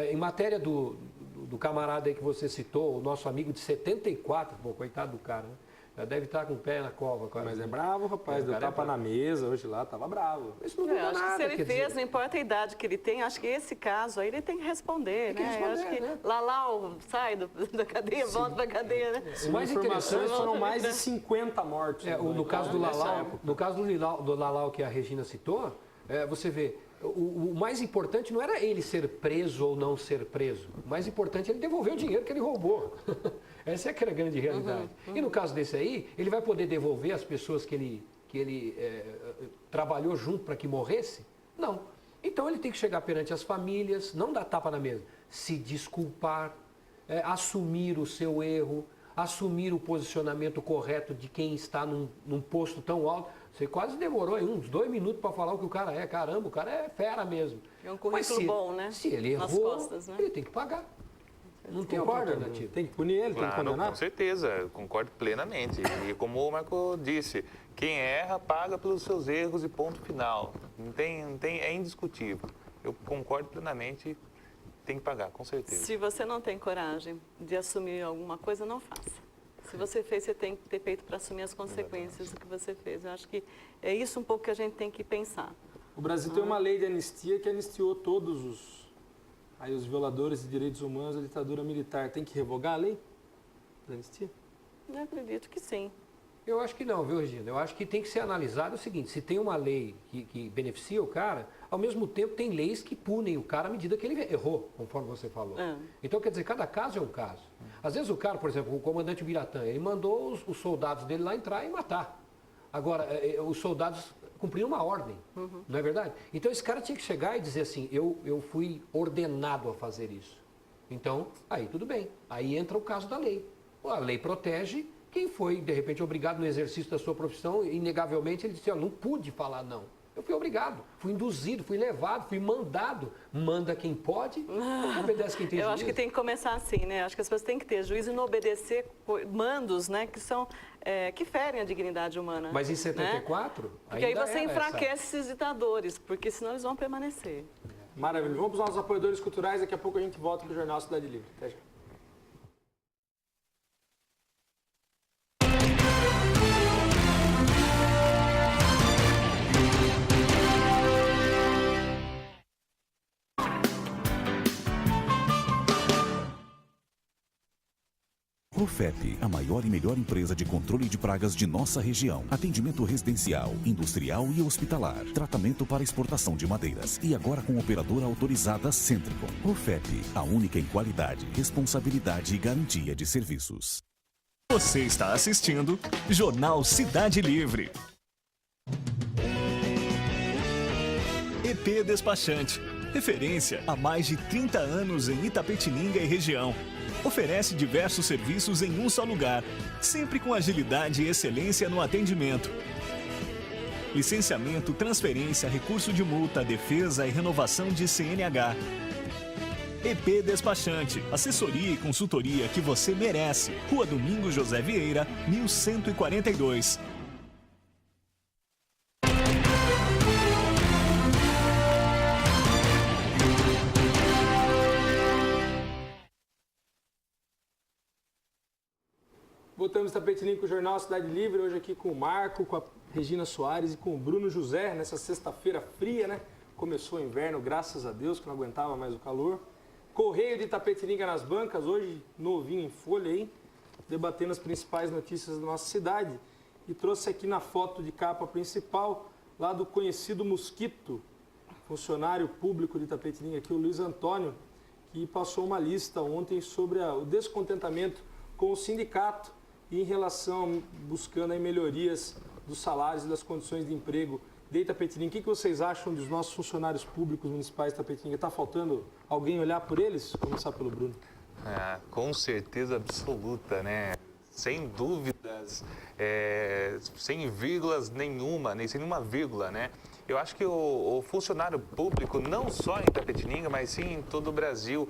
[SPEAKER 3] Em matéria do camarada aí que você citou, o nosso amigo de 74, pô, coitado do cara, né? Já deve estar com o pé na cova. Cara.
[SPEAKER 1] Mas é bravo, rapaz, deu tapa na mesa hoje lá, tava bravo.
[SPEAKER 3] Isso não muda
[SPEAKER 4] acho
[SPEAKER 3] nada.
[SPEAKER 4] Que se ele fez, não importa a idade que ele tem, acho que esse caso aí ele tem que responder, né? Eu acho que Lalau sai da cadeia, volta para a cadeia, né?
[SPEAKER 1] Mais informações, foram mais de 50 mortos.
[SPEAKER 3] No caso do Lalau que a Regina citou, você vê, o mais importante não era ele ser preso ou não ser preso. O mais importante é ele devolver o dinheiro que ele roubou. Essa é a grande realidade. E no caso desse aí, ele vai poder devolver as pessoas que ele trabalhou junto para que morresse? Não. Então ele tem que chegar perante as famílias, não dar tapa na mesa, se desculpar, assumir o seu erro, assumir o posicionamento correto de quem está num posto tão alto. Você quase demorou aí uns 2 minutos para falar o que o cara é. Caramba, o cara é fera mesmo.
[SPEAKER 4] É um currículo bom, né?
[SPEAKER 3] Se ele errou,
[SPEAKER 4] costas, né?
[SPEAKER 3] ele tem que pagar. Não tem outra alternativa.
[SPEAKER 1] Tem que punir ele, tem que condenar?
[SPEAKER 2] Com certeza, concordo plenamente. E como o Marco disse, quem erra paga pelos seus erros e ponto final. É indiscutível. Eu concordo plenamente, tem que pagar, com certeza.
[SPEAKER 4] Se você não tem coragem de assumir alguma coisa, não faça. Se você fez, você tem que ter peito para assumir as consequências do que você fez. Eu acho que é isso um pouco que a gente tem que pensar.
[SPEAKER 1] O Brasil tem uma lei de anistia que anistiou todos os violadores de direitos humanos da ditadura militar. Tem que revogar a lei da anistia?
[SPEAKER 4] Eu acredito que sim.
[SPEAKER 3] Eu acho que não, viu, Regina? Eu acho que tem que ser analisado o seguinte, se tem uma lei que beneficia o cara, ao mesmo tempo tem leis que punem o cara à medida que ele errou, conforme você falou. Então, quer dizer, cada caso é um caso. Às vezes o cara, por exemplo, o comandante Biratã, ele mandou os soldados dele lá entrar e matar. Agora, os soldados cumpriram uma ordem, não é verdade? Então esse cara tinha que chegar e dizer assim, eu fui ordenado a fazer isso. Então, aí tudo bem. Aí entra o caso da lei. A lei protege quem foi, de repente, obrigado no exercício da sua profissão, inegavelmente ele disse, não pude falar não. Eu fui obrigado, fui induzido, fui levado, fui mandado. Manda quem pode, obedece quem tem juízo.
[SPEAKER 4] Eu acho que tem que começar assim, né? Acho que as pessoas têm que ter juízo e não obedecer mandos, né? Que ferem a dignidade humana.
[SPEAKER 3] Mas em 74,
[SPEAKER 4] né? Porque aí você enfraquece esses ditadores, porque senão eles vão permanecer.
[SPEAKER 1] Maravilha. Vamos para os nossos apoiadores culturais, daqui a pouco a gente volta com o Jornal Cidade Livre. Até já.
[SPEAKER 5] Profep, a maior e melhor empresa de controle de pragas de nossa região. Atendimento residencial, industrial e hospitalar. Tratamento para exportação de madeiras. E agora com operadora autorizada Centricon. Profep, a única em qualidade, responsabilidade e garantia de serviços.
[SPEAKER 6] Você está assistindo Jornal Cidade Livre. EP Despachante, referência há mais de 30 anos em Itapetininga e região. Oferece diversos serviços em um só lugar, sempre com agilidade e excelência no atendimento. Licenciamento, transferência, recurso de multa, defesa e renovação de CNH. EP Despachante, assessoria e consultoria que você merece. Rua Domingos José Vieira, 1142.
[SPEAKER 1] Voltamos Tapetininga com o Jornal Cidade Livre, hoje aqui com o Marco, com a Regina Soares e com o Bruno José, nessa sexta-feira fria, né? Começou o inverno, graças a Deus, que não aguentava mais o calor. Correio de Tapetininga nas bancas, hoje novinho em folha aí, debatendo as principais notícias da nossa cidade. E trouxe aqui na foto de capa principal, lá do conhecido Mosquito, funcionário público de Tapetininga aqui, o Luiz Antônio, que passou uma lista ontem sobre o descontentamento com o sindicato e em relação, buscando aí melhorias dos salários e das condições de emprego de Itapetininga. O que vocês acham dos nossos funcionários públicos municipais de Itapetininga? Está faltando alguém olhar por eles? Vou começar pelo Bruno.
[SPEAKER 2] Com certeza absoluta, né? Sem dúvidas, sem vírgulas nenhuma, nem sem nenhuma vírgula, né? Eu acho que o funcionário público, não só em Itapetininga, mas sim em todo o Brasil,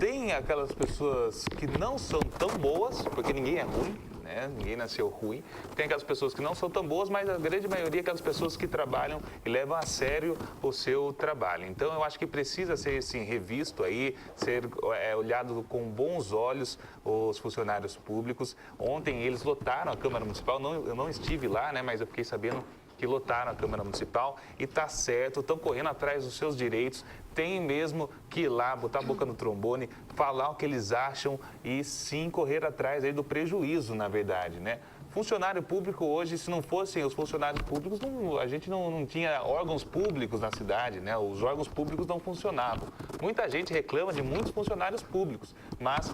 [SPEAKER 2] tem aquelas pessoas que não são tão boas, porque ninguém é ruim, né? Ninguém nasceu ruim. Tem aquelas pessoas que não são tão boas, mas a grande maioria é aquelas pessoas que trabalham e levam a sério o seu trabalho. Então, eu acho que precisa ser, sim, revisto aí, ser olhado com bons olhos os funcionários públicos. Ontem eles lotaram a Câmara Municipal, eu não estive lá, né? Mas eu fiquei sabendo que lotaram a Câmara Municipal e está certo, estão correndo atrás dos seus direitos, tem mesmo que ir lá, botar a boca no trombone, falar o que eles acham e sim correr atrás aí do prejuízo, na verdade, né? Funcionário público hoje, se não fossem os funcionários públicos, a gente não tinha órgãos públicos na cidade, né? Os órgãos públicos não funcionavam. Muita gente reclama de muitos funcionários públicos, mas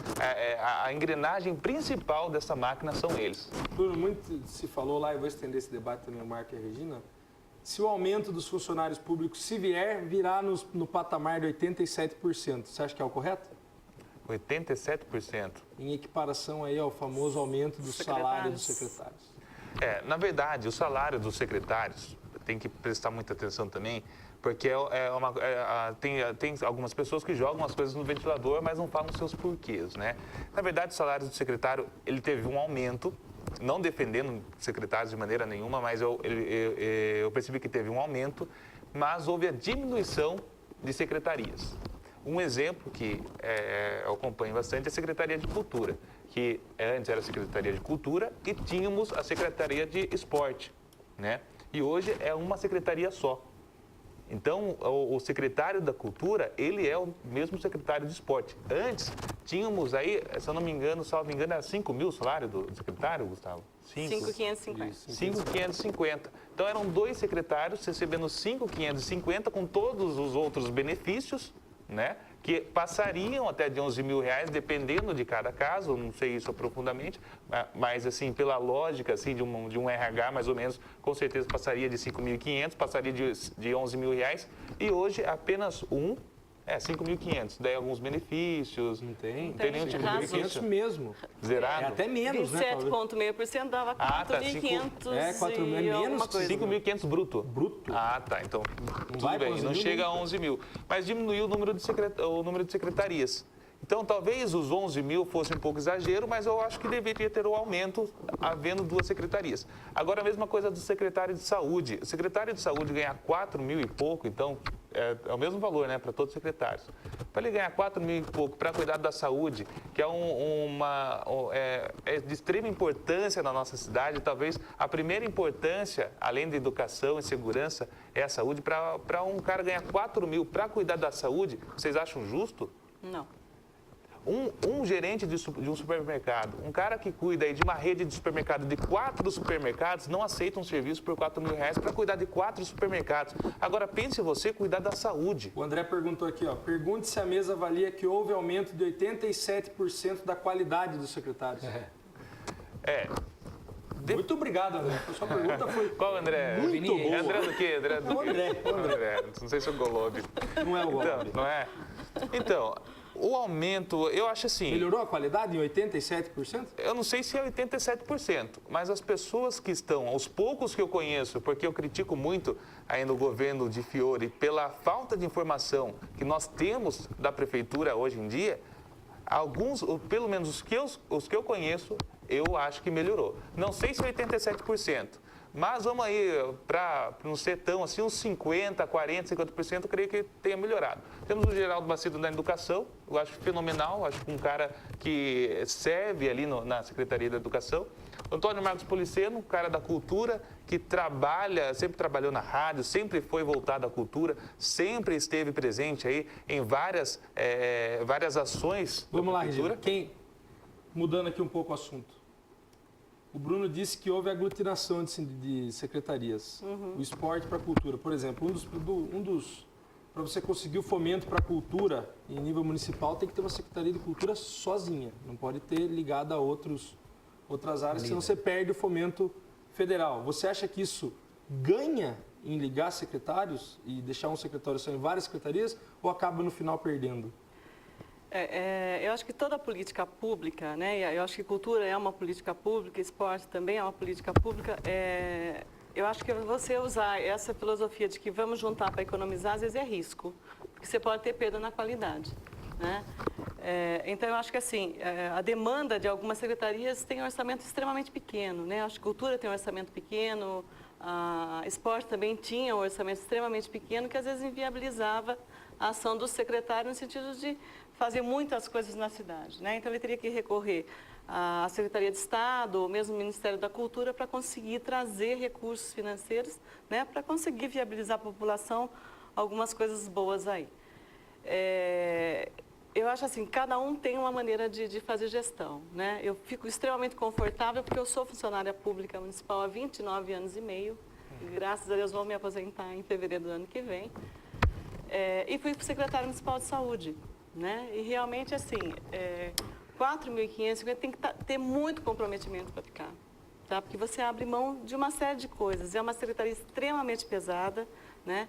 [SPEAKER 2] a engrenagem principal dessa máquina são eles.
[SPEAKER 1] Bruno, muito se falou lá, eu vou estender esse debate também, o Marco e a Regina, se o aumento dos funcionários públicos, se virar no patamar de 87%, você acha que é o correto?
[SPEAKER 2] 87%.
[SPEAKER 1] Em equiparação aí ao famoso aumento do salário dos secretários.
[SPEAKER 2] Na verdade, o salário dos secretários, tem que prestar muita atenção também, porque tem algumas pessoas que jogam as coisas no ventilador, mas não falam seus porquês, né? Na verdade, o salário do secretário, ele teve um aumento, não defendendo secretários de maneira nenhuma, mas eu percebi que teve um aumento, mas houve a diminuição de secretarias. Um exemplo que eu acompanho bastante é a Secretaria de Cultura, que antes era a Secretaria de Cultura e tínhamos a Secretaria de Esporte, né? E hoje é uma secretaria só. Então, o secretário da Cultura, ele é o mesmo secretário de Esporte. Antes, tínhamos aí, se eu não me engano, salvo engano, era 5 mil o salário do secretário, Gustavo?
[SPEAKER 4] 5.550.
[SPEAKER 2] 5.550. Então, eram 2 secretários recebendo 5.550 com todos os outros benefícios, né? Que passariam até de 11 mil reais, dependendo de cada caso, não sei isso profundamente, mas assim, pela lógica assim, de um RH, mais ou menos, com certeza passaria de 5.500, passaria de 11 mil reais, e hoje apenas 5.500. Daí alguns benefícios.
[SPEAKER 1] Não tem
[SPEAKER 2] nenhum tipo de benefício.
[SPEAKER 1] 500 mesmo.
[SPEAKER 2] Zerado?
[SPEAKER 1] É até menos, né?
[SPEAKER 4] 27,5% dava 4.500
[SPEAKER 1] 4 mil, é menos
[SPEAKER 2] 5.500 bruto.
[SPEAKER 1] Bruto.
[SPEAKER 2] Tá. Então, tudo
[SPEAKER 1] vai
[SPEAKER 2] bem, não chega a 11 mil. Mas diminuiu o número de secretarias. Então, talvez os 11 mil fosse um pouco exagero, mas eu acho que deveria ter um aumento havendo 2 secretarias. Agora, a mesma coisa do secretário de saúde. O secretário de saúde ganhar 4 mil e pouco, então, é o mesmo valor, né, para todos os secretários. Para ele ganhar 4 mil e pouco para cuidar da saúde, que é de extrema importância na nossa cidade, talvez a primeira importância, além da educação e segurança, é a saúde. Para um cara ganhar 4 mil para cuidar da saúde, vocês acham justo?
[SPEAKER 4] Não.
[SPEAKER 2] Um gerente de um supermercado, um cara que cuida aí de uma rede de supermercado de 4 supermercados, não aceita um serviço por R$4.000 para cuidar de 4 supermercados. Agora, pense você cuidar da saúde.
[SPEAKER 1] O André perguntou aqui, ó, pergunte se a mesa avalia que houve aumento de 87% da qualidade dos secretários. Muito obrigado, André. A sua pergunta foi
[SPEAKER 2] Qual, André?
[SPEAKER 1] muito boa.
[SPEAKER 2] André do quê? André do quê? André. Não sei se é o Golob.
[SPEAKER 1] Não é o Golob.
[SPEAKER 2] Não é? Então, o aumento, eu acho assim...
[SPEAKER 1] Melhorou a qualidade em 87%?
[SPEAKER 2] Eu não sei se é 87%, mas as pessoas que estão, os poucos que eu conheço, porque eu critico muito ainda o governo de Fiore pela falta de informação que nós temos da prefeitura hoje em dia, alguns, ou pelo menos os que eu conheço, eu acho que melhorou. Não sei se 87%, mas vamos aí, para não ser tão assim, uns 50%, 40%, 50%, eu creio que tenha melhorado. Temos o Geraldo Macedo na educação, eu acho fenomenal, acho que um cara que serve ali na Secretaria da Educação. Antônio Marcos Policeno, um cara da cultura, que trabalha, sempre trabalhou na rádio, sempre foi voltado à cultura, sempre esteve presente aí em várias ações
[SPEAKER 1] Vamos
[SPEAKER 2] da
[SPEAKER 1] lá,
[SPEAKER 2] cultura.
[SPEAKER 1] Regina. Mudando aqui um pouco o assunto. O Bruno disse que houve aglutinação de secretarias. O esporte para a cultura, por exemplo, para você conseguir o fomento para a cultura em nível municipal, tem que ter uma secretaria de cultura sozinha. Não pode ter ligada a outras áreas, senão você perde o fomento federal. Você acha que isso ganha em ligar secretários e deixar um secretário só em várias secretarias ou acaba no final perdendo?
[SPEAKER 4] Eu acho que toda política pública, né, eu acho que cultura é uma política pública, esporte também é uma política pública, eu acho que você usar essa filosofia de que vamos juntar para economizar, às vezes é risco, porque você pode ter perda na qualidade, né? Então, eu acho que assim, a demanda de algumas secretarias tem um orçamento extremamente pequeno, né? Acho que cultura tem um orçamento pequeno, a esporte também tinha um orçamento extremamente pequeno, que às vezes inviabilizava a ação do secretário no sentido de fazer muitas coisas na cidade, né? Então, ele teria que recorrer à Secretaria de Estado, ou mesmo ao Ministério da Cultura, para conseguir trazer recursos financeiros, né? Para conseguir viabilizar a população algumas coisas boas aí. Eu acho assim, cada um tem uma maneira de fazer gestão, né? Eu fico extremamente confortável porque eu sou funcionária pública municipal há 29 anos e meio. Graças a Deus vou me aposentar em fevereiro do ano que vem. E fui secretária municipal de saúde, né? E realmente assim, 4.550 tem que ter muito comprometimento para ficar, tá? Porque você abre mão de uma série de coisas. É uma secretaria extremamente pesada, né?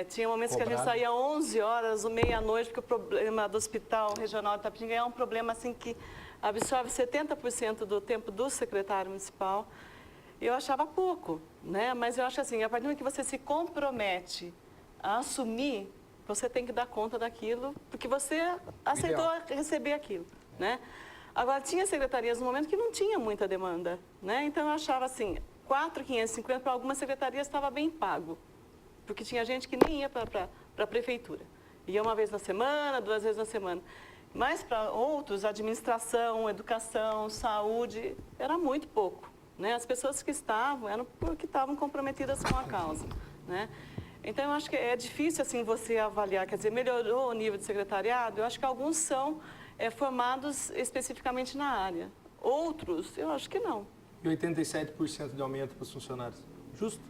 [SPEAKER 4] Tinha momentos que a gente saía 11 horas, meia-noite, porque o problema do Hospital Regional de Itapetininga é um problema assim que absorve 70% do tempo do secretário municipal. Eu achava pouco, né? Mas eu acho assim, a partir do momento que você se compromete a assumir, você tem que dar conta daquilo, porque você aceitou receber aquilo, né? Agora, tinha secretarias no momento que não tinha muita demanda, né? Então, eu achava assim, 4.550 para algumas secretarias estava bem pago, porque tinha gente que nem ia para a prefeitura. Ia uma vez na semana, 2 vezes na semana. Mas para outros, administração, educação, saúde, era muito pouco, né? As pessoas que estavam, eram porque estavam comprometidas com a causa, né? Então, eu acho que é difícil, assim, você avaliar, quer dizer, melhorou o nível de secretariado? Eu acho que alguns são formados especificamente na área. Outros, eu acho que não.
[SPEAKER 1] E 87% de aumento para os funcionários? Justo?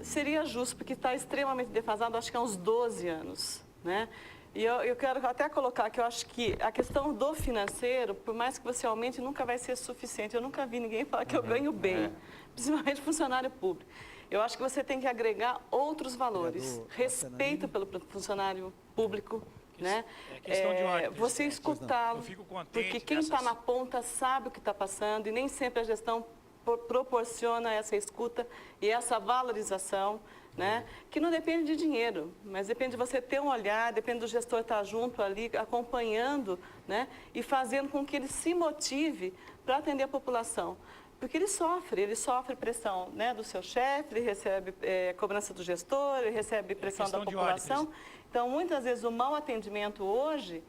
[SPEAKER 4] Seria justo, porque está extremamente defasado, acho que há uns 12 anos, né? E eu quero até colocar que eu acho que a questão do financeiro, por mais que você aumente, nunca vai ser suficiente. Eu nunca vi ninguém falar que eu ganho bem, principalmente funcionário público. Eu acho que você tem que agregar outros valores, respeito pelo funcionário público, né? Você escutá-lo, porque quem está na ponta sabe o que está passando e nem sempre a gestão proporciona essa escuta e essa valorização, né? Que não depende de dinheiro, mas depende de você ter um olhar, depende do gestor estar junto ali, acompanhando, né? E fazendo com que ele se motive para atender a população. Porque ele sofre pressão, né, do seu chefe, ele recebe cobrança do gestor, ele recebe pressão da população. Então, muitas vezes, o mau atendimento hoje,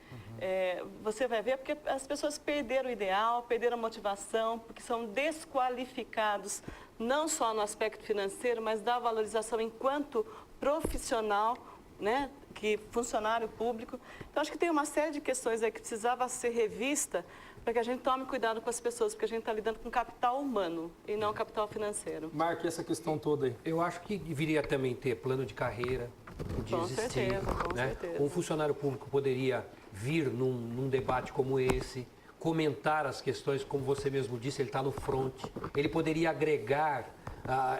[SPEAKER 4] você vai ver porque as pessoas perderam o ideal, perderam a motivação, porque são desqualificados, não só no aspecto financeiro, mas da valorização enquanto profissional, né, que funcionário público. Então, acho que tem uma série de questões aí que precisava ser revista para que a gente tome cuidado com as pessoas, porque a gente está lidando com capital humano e não capital financeiro.
[SPEAKER 1] Marque essa questão toda aí.
[SPEAKER 3] Eu acho que deveria também ter plano de carreira, podia
[SPEAKER 4] Com
[SPEAKER 3] existir,
[SPEAKER 4] certeza, com
[SPEAKER 3] né?
[SPEAKER 4] certeza.
[SPEAKER 3] Um funcionário público poderia vir num debate como esse, comentar as questões, como você mesmo disse, ele está no front. Ele poderia agregar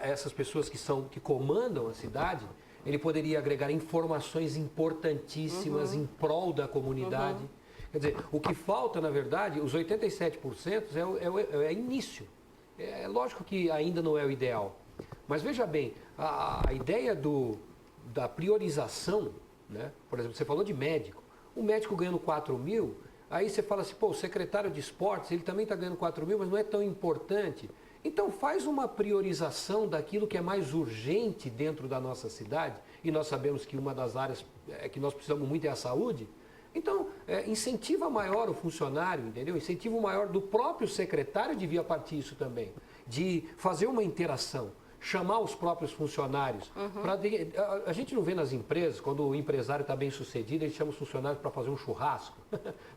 [SPEAKER 3] essas pessoas que comandam a cidade, ele poderia agregar informações importantíssimas em prol da comunidade. Quer dizer, o que falta, na verdade, os 87% é início. É lógico que ainda não é o ideal. Mas veja bem, a ideia da priorização, né? Por exemplo, você falou de médico. O médico ganhando 4 mil, aí você fala assim, pô, o secretário de esportes, ele também está ganhando 4 mil, mas não é tão importante. Então faz uma priorização daquilo que é mais urgente dentro da nossa cidade, e nós sabemos que uma das áreas que nós precisamos muito é a saúde. Então, incentiva maior o funcionário, entendeu? Incentivo maior do próprio secretário devia partir isso também, de fazer uma interação, chamar os próprios funcionários. A gente não vê nas empresas, quando o empresário está bem sucedido, ele chama os funcionários para fazer um churrasco,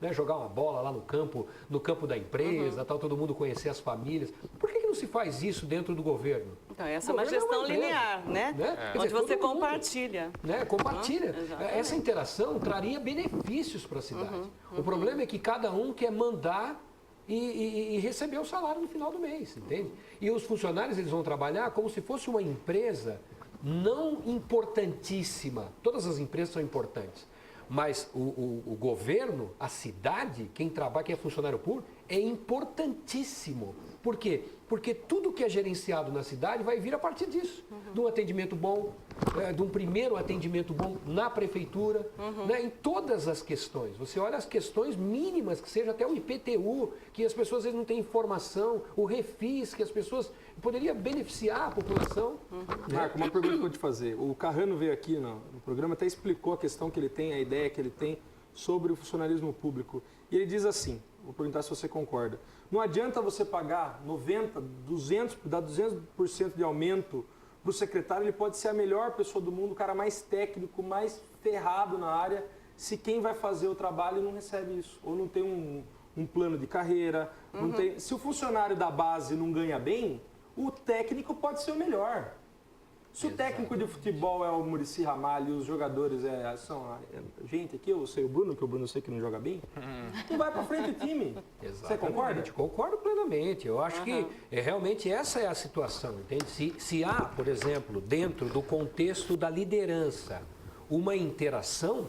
[SPEAKER 3] né? Jogar uma bola lá no campo da empresa, tal, todo mundo conhecer as famílias. Por que não se faz isso dentro do governo?
[SPEAKER 4] Então, essa é uma gestão linear, né?
[SPEAKER 3] Quer
[SPEAKER 4] Onde
[SPEAKER 3] dizer,
[SPEAKER 4] você
[SPEAKER 3] todo mundo,
[SPEAKER 4] compartilha.
[SPEAKER 3] né? Compartilha.
[SPEAKER 4] Exatamente.
[SPEAKER 3] Essa interação traria benefícios para a cidade. O problema é que cada um quer mandar e receber o salário no final do mês, entende? E os funcionários eles vão trabalhar como se fosse uma empresa não importantíssima. Todas as empresas são importantes. Mas o governo, a cidade, quem trabalha, quem é funcionário público, é importantíssimo. Por quê? Porque tudo que é gerenciado na cidade vai vir a partir disso. De um atendimento bom, de um primeiro atendimento bom na prefeitura, né, em todas as questões. Você olha as questões mínimas, que seja até o IPTU, que as pessoas às vezes não têm informação, o Refis, que as pessoas poderia beneficiar a população.
[SPEAKER 1] Marco, uma pergunta que eu vou te fazer. O Carrano veio aqui no programa, até explicou a questão que ele tem, a ideia que ele tem sobre o funcionalismo público. E ele diz assim, vou perguntar se você concorda. Não adianta você pagar 90%, 200%, dar 200% de aumento para o secretário, ele pode ser a melhor pessoa do mundo, o cara mais técnico, mais ferrado na área, se quem vai fazer o trabalho não recebe isso, ou não tem um plano de carreira. Não tem... Se o funcionário da base não ganha bem, o técnico pode ser o melhor. Se o técnico de futebol é o Muricy Ramalho e os jogadores são a gente aqui, eu sei o Bruno, que o Bruno eu sei que não joga bem, não vai para frente o time. Você concorda?
[SPEAKER 3] Concordo plenamente. Eu acho que realmente essa é a situação, entende? Se há, por exemplo, dentro do contexto da liderança, uma interação,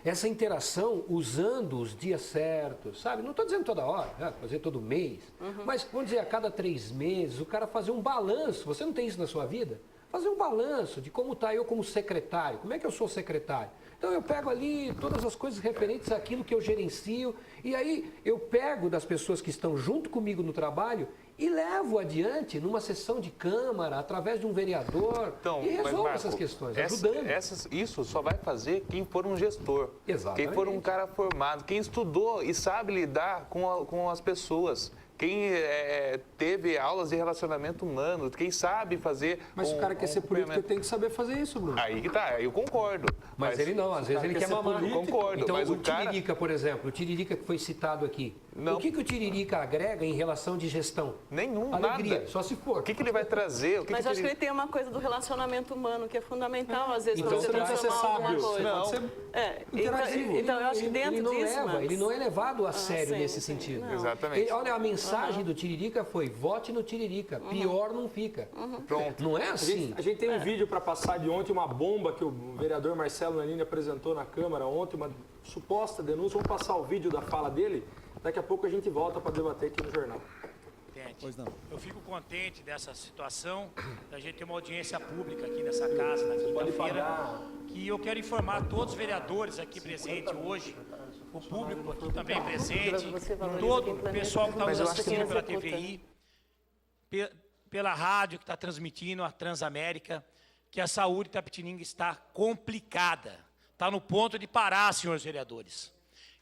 [SPEAKER 3] essa interação usando os dias certos, sabe? Não estou dizendo toda hora, fazer todo mês, mas vamos dizer, a cada 3 meses, o cara fazer um balanço. Você não tem isso na sua vida? Fazer um balanço de como está eu como secretário, como é que eu sou secretário. Então eu pego ali todas as coisas referentes àquilo que eu gerencio e aí eu pego das pessoas que estão junto comigo no trabalho e levo adiante numa sessão de Câmara, através de um vereador, e resolvo essas questões, ajudando.
[SPEAKER 2] Isso só vai fazer quem for um gestor, quem for um cara formado, quem estudou e sabe lidar com as pessoas. Quem teve aulas de relacionamento humano, quem sabe fazer...
[SPEAKER 1] Mas se o cara quer ser político, ele tem que saber fazer isso, Bruno.
[SPEAKER 2] Aí que tá, eu concordo.
[SPEAKER 3] Mas ele não, às vezes ele quer mamar.
[SPEAKER 2] Concordo,
[SPEAKER 3] então,
[SPEAKER 2] mas
[SPEAKER 3] o Tiririca, por exemplo, o Tiririca que foi citado aqui, o que o Tiririca agrega em relação de gestão?
[SPEAKER 2] Nenhum,
[SPEAKER 3] alegria,
[SPEAKER 2] nada.
[SPEAKER 3] Só se for.
[SPEAKER 2] O que ele vai trazer?
[SPEAKER 4] Mas acho que ele tem uma coisa do relacionamento humano que é fundamental, às vezes,
[SPEAKER 3] Então,
[SPEAKER 4] para você
[SPEAKER 3] você não precisa
[SPEAKER 4] transformar
[SPEAKER 3] ser
[SPEAKER 4] alguma
[SPEAKER 3] sábio,
[SPEAKER 4] coisa.
[SPEAKER 1] Pode ser
[SPEAKER 4] Interativo. Então, eu acho que dentro disso...
[SPEAKER 3] Ele não é levado a sério
[SPEAKER 4] sim,
[SPEAKER 3] nesse
[SPEAKER 4] sim,
[SPEAKER 3] sentido.
[SPEAKER 4] não.
[SPEAKER 2] Exatamente.
[SPEAKER 3] Olha, a mensagem do Tiririca foi, vote no Tiririca, pior não fica.
[SPEAKER 2] Pronto.
[SPEAKER 3] Não é assim?
[SPEAKER 1] A gente tem um vídeo para passar de ontem, uma bomba que o vereador Marcelo Nanini apresentou na Câmara ontem, uma suposta denúncia. Vamos passar o vídeo da fala dele, daqui a pouco a gente volta para debater aqui no jornal.
[SPEAKER 7] Pois não. Eu fico contente dessa situação, da gente ter uma audiência pública aqui nessa casa, na quinta-feira, que eu quero informar todos os vereadores aqui presentes hoje, o público aqui também presente, todo o pessoal que está nos assistindo pela TVI, pela rádio que está transmitindo, a Transamérica, que a saúde de Itapetininga está complicada, está no ponto de parar, senhores vereadores.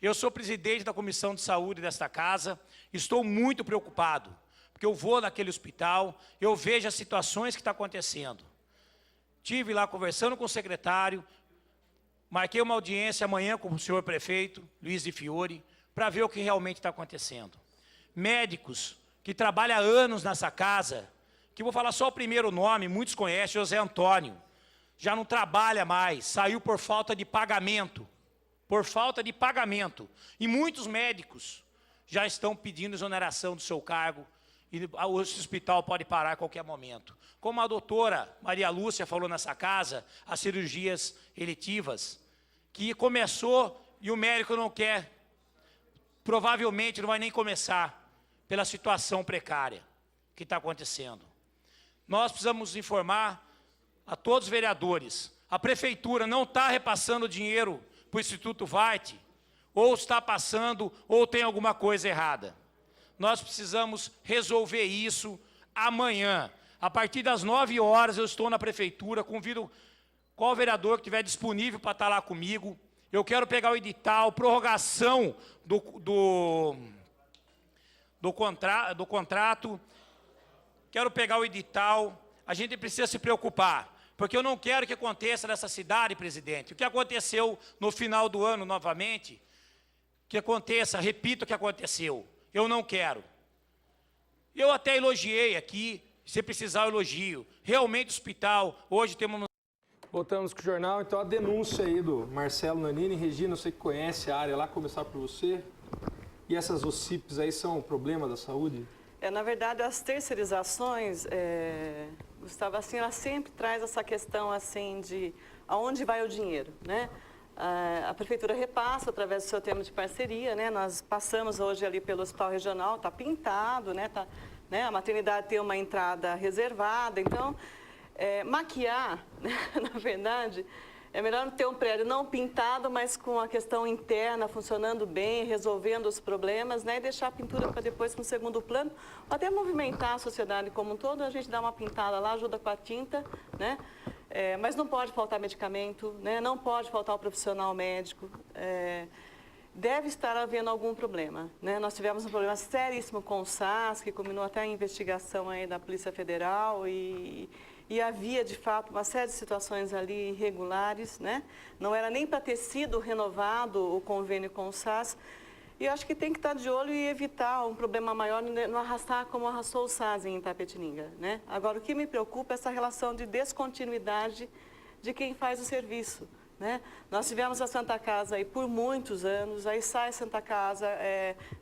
[SPEAKER 7] Eu sou presidente da Comissão de Saúde desta casa, estou muito preocupado, porque eu vou naquele hospital, eu vejo as situações que estão acontecendo. Tive lá conversando com o secretário, Marquei uma audiência amanhã com o senhor prefeito, Luiz de Fiore, para ver o que realmente está acontecendo. Médicos que trabalham há anos nessa casa, que vou falar só o primeiro nome, muitos conhecem, José Antônio, já não trabalha mais, saiu por falta de pagamento. Por falta de pagamento. E muitos médicos já estão pedindo exoneração do seu cargo e o hospital pode parar a qualquer momento. Como a doutora Maria Lúcia falou nessa casa, as cirurgias eletivas, que começou e o médico não quer, provavelmente não vai nem começar, pela situação precária que está acontecendo. Nós precisamos informar a todos os vereadores, a prefeitura não está repassando dinheiro para o Instituto Varte, ou está passando, ou tem alguma coisa errada. Nós precisamos resolver isso amanhã. A partir das 9 horas eu estou na prefeitura, convido qual vereador que estiver disponível para estar lá comigo. Eu quero pegar o edital, prorrogação do contrato, quero pegar o edital. A gente precisa se preocupar, porque eu não quero que aconteça nessa cidade, presidente, o que aconteceu no final do ano novamente, que aconteça, repito o que aconteceu, eu não quero. Eu até elogiei aqui, se precisar eu elogio, realmente o hospital, hoje temos...
[SPEAKER 1] Voltamos com o jornal, então a denúncia aí do Marcelo Nanini. Regina, você que conhece a área lá, começar por você. E essas OCIPs aí são um problema da saúde?
[SPEAKER 4] Na verdade, as terceirizações, Gustavo, assim, ela sempre traz essa questão assim de aonde vai o dinheiro, né? A prefeitura repassa através do seu termo de parceria, né? Nós passamos hoje ali pelo hospital regional, está pintado, né? A maternidade tem uma entrada reservada, então maquiar, né? Na verdade, é melhor ter um prédio não pintado, mas com a questão interna funcionando bem, resolvendo os problemas, né? E deixar a pintura para depois no segundo plano, ou até movimentar a sociedade como um todo, a gente dá uma pintada lá, ajuda com a tinta, né? Mas não pode faltar medicamento, né? Não pode faltar o profissional médico. Deve estar havendo algum problema, né? Nós tivemos um problema seríssimo com o SAS, que culminou até a investigação aí da Polícia Federal e havia, de fato, uma série de situações ali irregulares, né? Não era nem para ter sido renovado o convênio com o SAS. E eu acho que tem que estar de olho e evitar um problema maior, não arrastar como arrastou o SAS em Itapetininga, né? Agora, o que me preocupa é essa relação de descontinuidade de quem faz o serviço, né? Nós tivemos a Santa Casa aí por muitos anos, aí sai a Santa Casa,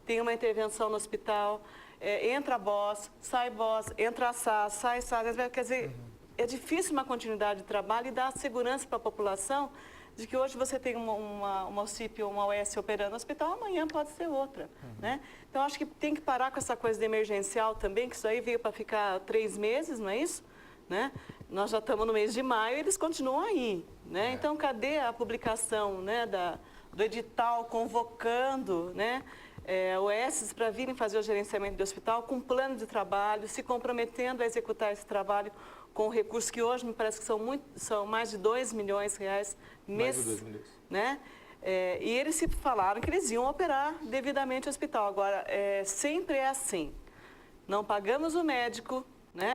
[SPEAKER 4] tem uma intervenção no hospital, entra a BOS, sai BOS, entra a SAS, sai SAS, quer dizer... É difícil uma continuidade de trabalho e dar segurança para a população de que hoje você tem uma OCIP ou uma OS operando no hospital, amanhã pode ser outra, né? Então, acho que tem que parar com essa coisa de emergencial também, que isso aí veio para ficar 3 meses, não é isso? Né? Nós já estamos no mês de maio e eles continuam aí, né? Então, cadê a publicação, né, do edital convocando, né, OS para virem fazer o gerenciamento do hospital com plano de trabalho, se comprometendo a executar esse trabalho com recursos que hoje me parece que são mais de R$2 milhões mês, mais de 2 milhões. Né? E eles se falaram que eles iam operar devidamente o hospital. Agora, sempre é assim, não pagamos o médico, né?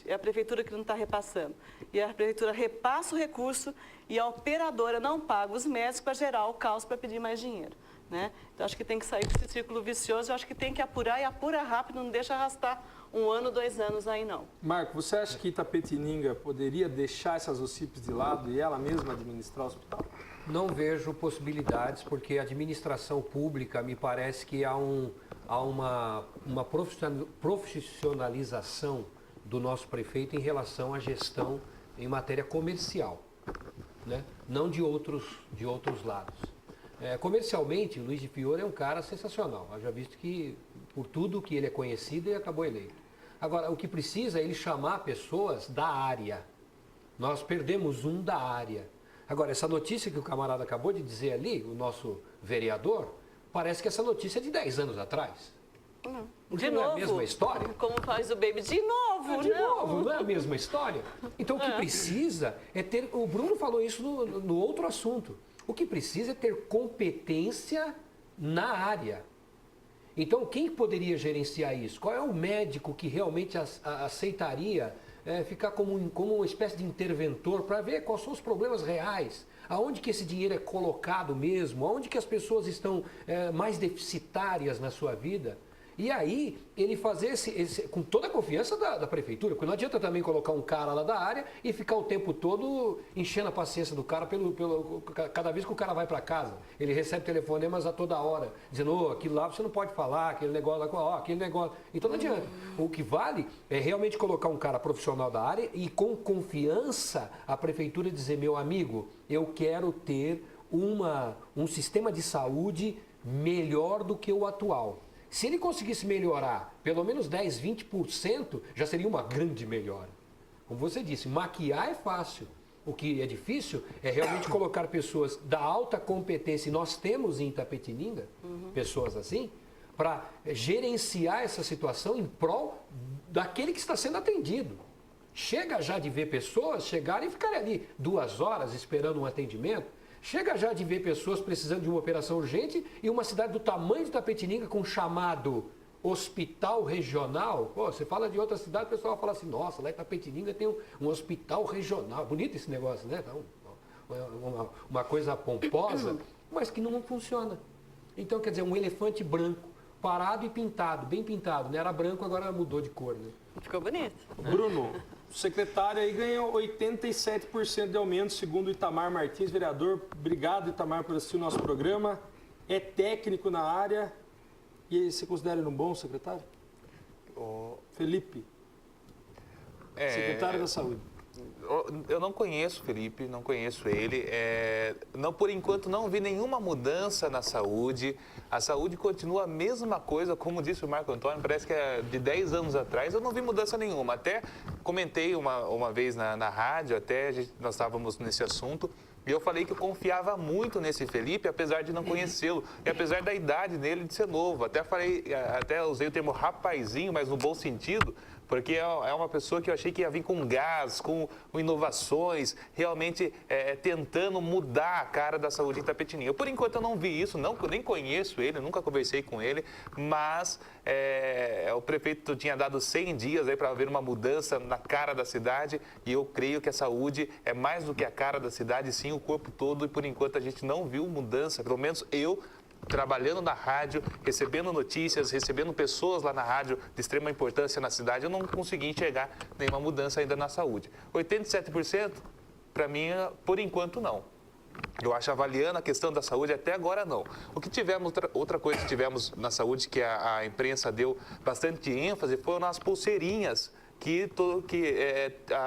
[SPEAKER 4] É a prefeitura que não está repassando. E a prefeitura repassa o recurso e a operadora não paga os médicos para gerar o caos para pedir mais dinheiro. Né? Então, acho que tem que sair desse círculo vicioso, eu acho que tem que apurar e apura rápido, não deixa arrastar 1 ano, 2 anos aí não.
[SPEAKER 1] Marco, você acha que Itapetininga poderia deixar essas OCIPs de lado e ela mesma administrar o hospital?
[SPEAKER 3] Não vejo possibilidades, porque a administração pública me parece que há uma profissionalização do nosso prefeito em relação à gestão em matéria comercial, né? Não de outros lados. Comercialmente, o Luiz de Fiore é um cara sensacional. Eu já visto que, por tudo que ele é conhecido, ele acabou eleito. Agora, o que precisa é ele chamar pessoas da área. Nós perdemos um da área. Agora, essa notícia que o camarada acabou de dizer ali, o nosso vereador, parece que essa notícia é de 10 anos atrás.
[SPEAKER 4] De
[SPEAKER 3] não
[SPEAKER 4] novo,
[SPEAKER 3] é a mesma história?
[SPEAKER 4] Como faz o Baby, de novo,
[SPEAKER 3] de novo, não é a mesma história? Então, o que precisa é ter... O Bruno falou isso no outro assunto. O que precisa é ter competência na área. Então, quem poderia gerenciar isso? Qual é o médico que realmente aceitaria ficar como uma espécie de interventor para ver quais são os problemas reais, aonde que esse dinheiro é colocado mesmo, aonde que as pessoas estão mais deficitárias na sua vida. E aí, ele fazer com toda a confiança da prefeitura, porque não adianta também colocar um cara lá da área e ficar o tempo todo enchendo a paciência do cara cada vez que o cara vai para casa. Ele recebe telefonemas a toda hora, dizendo, aquilo lá você não pode falar, aquele negócio lá, aquele negócio. Então não adianta. O que vale é realmente colocar um cara profissional da área e com confiança a prefeitura dizer, meu amigo, eu quero ter um sistema de saúde melhor do que o atual. Se ele conseguisse melhorar pelo menos 10, 20%, já seria uma grande melhora. Como você disse, maquiar é fácil. O que é difícil é realmente colocar pessoas da alta competência, e nós temos em Itapetininga pessoas assim, para gerenciar essa situação em prol daquele que está sendo atendido. Chega já de ver pessoas chegarem e ficarem ali 2 horas esperando um atendimento. Chega já de ver pessoas precisando de uma operação urgente e uma cidade do tamanho de Itapetininga com chamado hospital regional. Pô, você fala de outra cidade, o pessoal fala assim, nossa, lá em Itapetininga tem um hospital regional. Bonito esse negócio, né? Uma coisa pomposa, mas que não funciona. Então, quer dizer, um elefante branco, parado e pintado, bem pintado. Né? Era branco, agora mudou de cor. Né?
[SPEAKER 4] Ficou bonito.
[SPEAKER 1] Bruno, o secretário aí ganhou 87% de aumento, segundo o Itamar Martins, vereador. Obrigado, Itamar, por assistir o nosso programa. É técnico na área. E aí, você considera ele um bom secretário? Felipe, secretário da Saúde.
[SPEAKER 2] Eu não conheço o Felipe, não conheço ele. Não, por enquanto não vi nenhuma mudança na saúde. A saúde continua a mesma coisa, como disse o Marco Antônio, parece que de 10 anos atrás eu não vi mudança nenhuma. Até comentei uma vez na rádio, nós estávamos nesse assunto, e eu falei que eu confiava muito nesse Felipe, apesar de não conhecê-lo, e apesar da idade dele de ser novo. Até usei o termo rapazinho, mas no bom sentido, porque é uma pessoa que eu achei que ia vir com gás, com inovações, realmente tentando mudar a cara da saúde em Itapetininga. Por enquanto eu não vi isso, nem conheço ele, nunca conversei com ele, mas o prefeito tinha dado 100 dias para haver uma mudança na cara da cidade, e eu creio que a saúde é mais do que a cara da cidade, sim, o corpo todo, e por enquanto a gente não viu mudança, pelo menos eu, trabalhando na rádio, recebendo notícias, recebendo pessoas lá na rádio de extrema importância na cidade, eu não consegui enxergar nenhuma mudança ainda na saúde. 87%, para mim, por enquanto, não. Eu acho, avaliando a questão da saúde, até agora não. O que tivemos, outra coisa que tivemos na saúde, que a imprensa deu bastante ênfase, foram as pulseirinhas,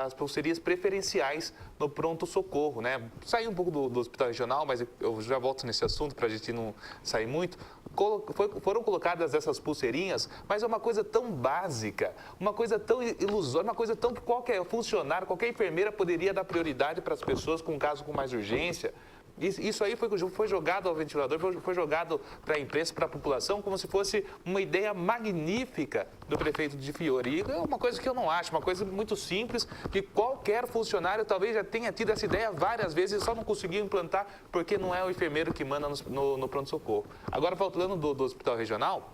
[SPEAKER 2] as pulseirinhas preferenciais no pronto-socorro, né? Saí um pouco do hospital regional, mas eu já volto nesse assunto para a gente não sair muito. Foram colocadas essas pulseirinhas, mas é uma coisa tão básica, uma coisa tão ilusória, uma coisa tão que qualquer funcionário, qualquer enfermeira poderia dar prioridade para as pessoas com um caso com mais urgência. Isso aí foi jogado ao ventilador, foi jogado para a imprensa, para a população, como se fosse uma ideia magnífica do prefeito de Fiori. É uma coisa que eu não acho, uma coisa muito simples, que qualquer funcionário talvez já tenha tido essa ideia várias vezes e só não conseguiu implantar porque não é o enfermeiro que manda no pronto-socorro. Agora, falando do hospital regional,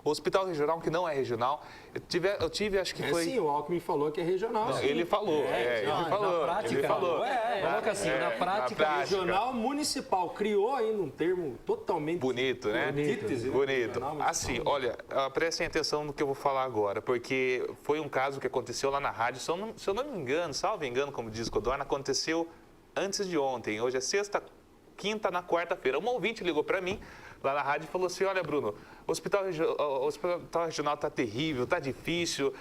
[SPEAKER 2] o hospital regional, que não é regional, eu tive, acho que foi...
[SPEAKER 1] Sim, o Alckmin falou que é regional.
[SPEAKER 2] Não, ele falou, ele falou.
[SPEAKER 3] Coloca assim, na prática,
[SPEAKER 1] regional municipal. Criou ainda um termo totalmente...
[SPEAKER 2] bonito, né? Bonito. Assim, olha, prestem atenção no que eu vou falar agora, porque foi um caso que aconteceu lá na rádio, se eu não me engano, salvo engano, como diz Codorna, aconteceu antes de ontem. Hoje é sexta, quinta, na quarta-feira. Uma ouvinte ligou para mim lá na rádio e falou assim, olha, Bruno, o hospital regional está terrível, está difícil,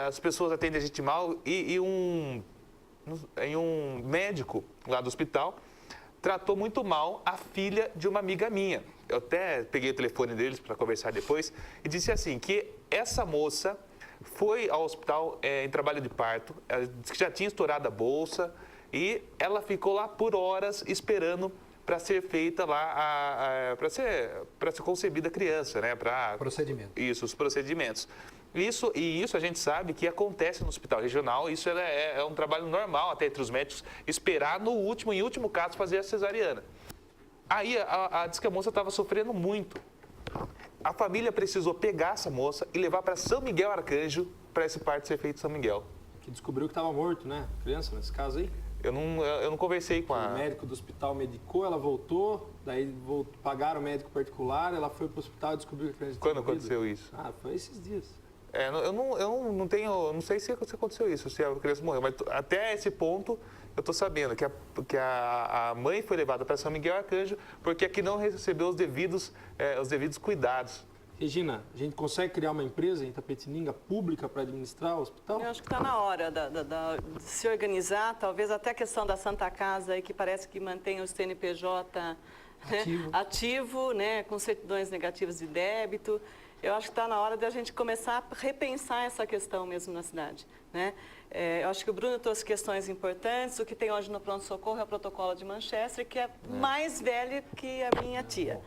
[SPEAKER 2] as pessoas atendem a gente mal, e um médico lá do hospital tratou muito mal a filha de uma amiga minha. Eu até peguei o telefone deles para conversar depois e disse assim, que essa moça foi ao hospital em trabalho de parto, ela disse que já tinha estourado a bolsa e ela ficou lá por horas esperando para ser feita lá, para ser concebida a criança, né?
[SPEAKER 3] Procedimento.
[SPEAKER 2] Isso, os procedimentos. Isso a gente sabe que acontece no hospital regional, isso é um trabalho normal até entre os médicos, esperar em último caso, fazer a cesariana. Aí diz que a moça estava sofrendo muito. A família precisou pegar essa moça e levar para São Miguel Arcanjo para esse parto ser feito em São Miguel.
[SPEAKER 1] que descobriu que estava morto, né? Criança, nesse caso aí.
[SPEAKER 2] Eu não conversei com
[SPEAKER 1] O
[SPEAKER 2] a...
[SPEAKER 1] médico do hospital medicou, ela voltou, daí pagaram o médico particular, ela foi para o hospital e descobriu que a criança tinha
[SPEAKER 2] Quando
[SPEAKER 1] morrido.
[SPEAKER 2] aconteceu isso?
[SPEAKER 1] Ah, foi esses dias.
[SPEAKER 2] Eu não sei se aconteceu isso, se a criança morreu, mas até esse ponto eu estou sabendo que a mãe foi levada para São Miguel Arcanjo porque aqui não recebeu os devidos cuidados.
[SPEAKER 1] Regina, a gente consegue criar uma empresa em Itapetininga pública para administrar o hospital?
[SPEAKER 4] Eu acho que está na hora de se organizar, talvez até a questão da Santa Casa, aí, que parece que mantém o CNPJ ativo, né, com certidões negativas de débito. Eu acho que está na hora de a gente começar a repensar essa questão mesmo na cidade, né? Eu acho que o Bruno trouxe questões importantes. O que tem hoje no pronto-socorro é o protocolo de Manchester, que é mais velho que a minha tia.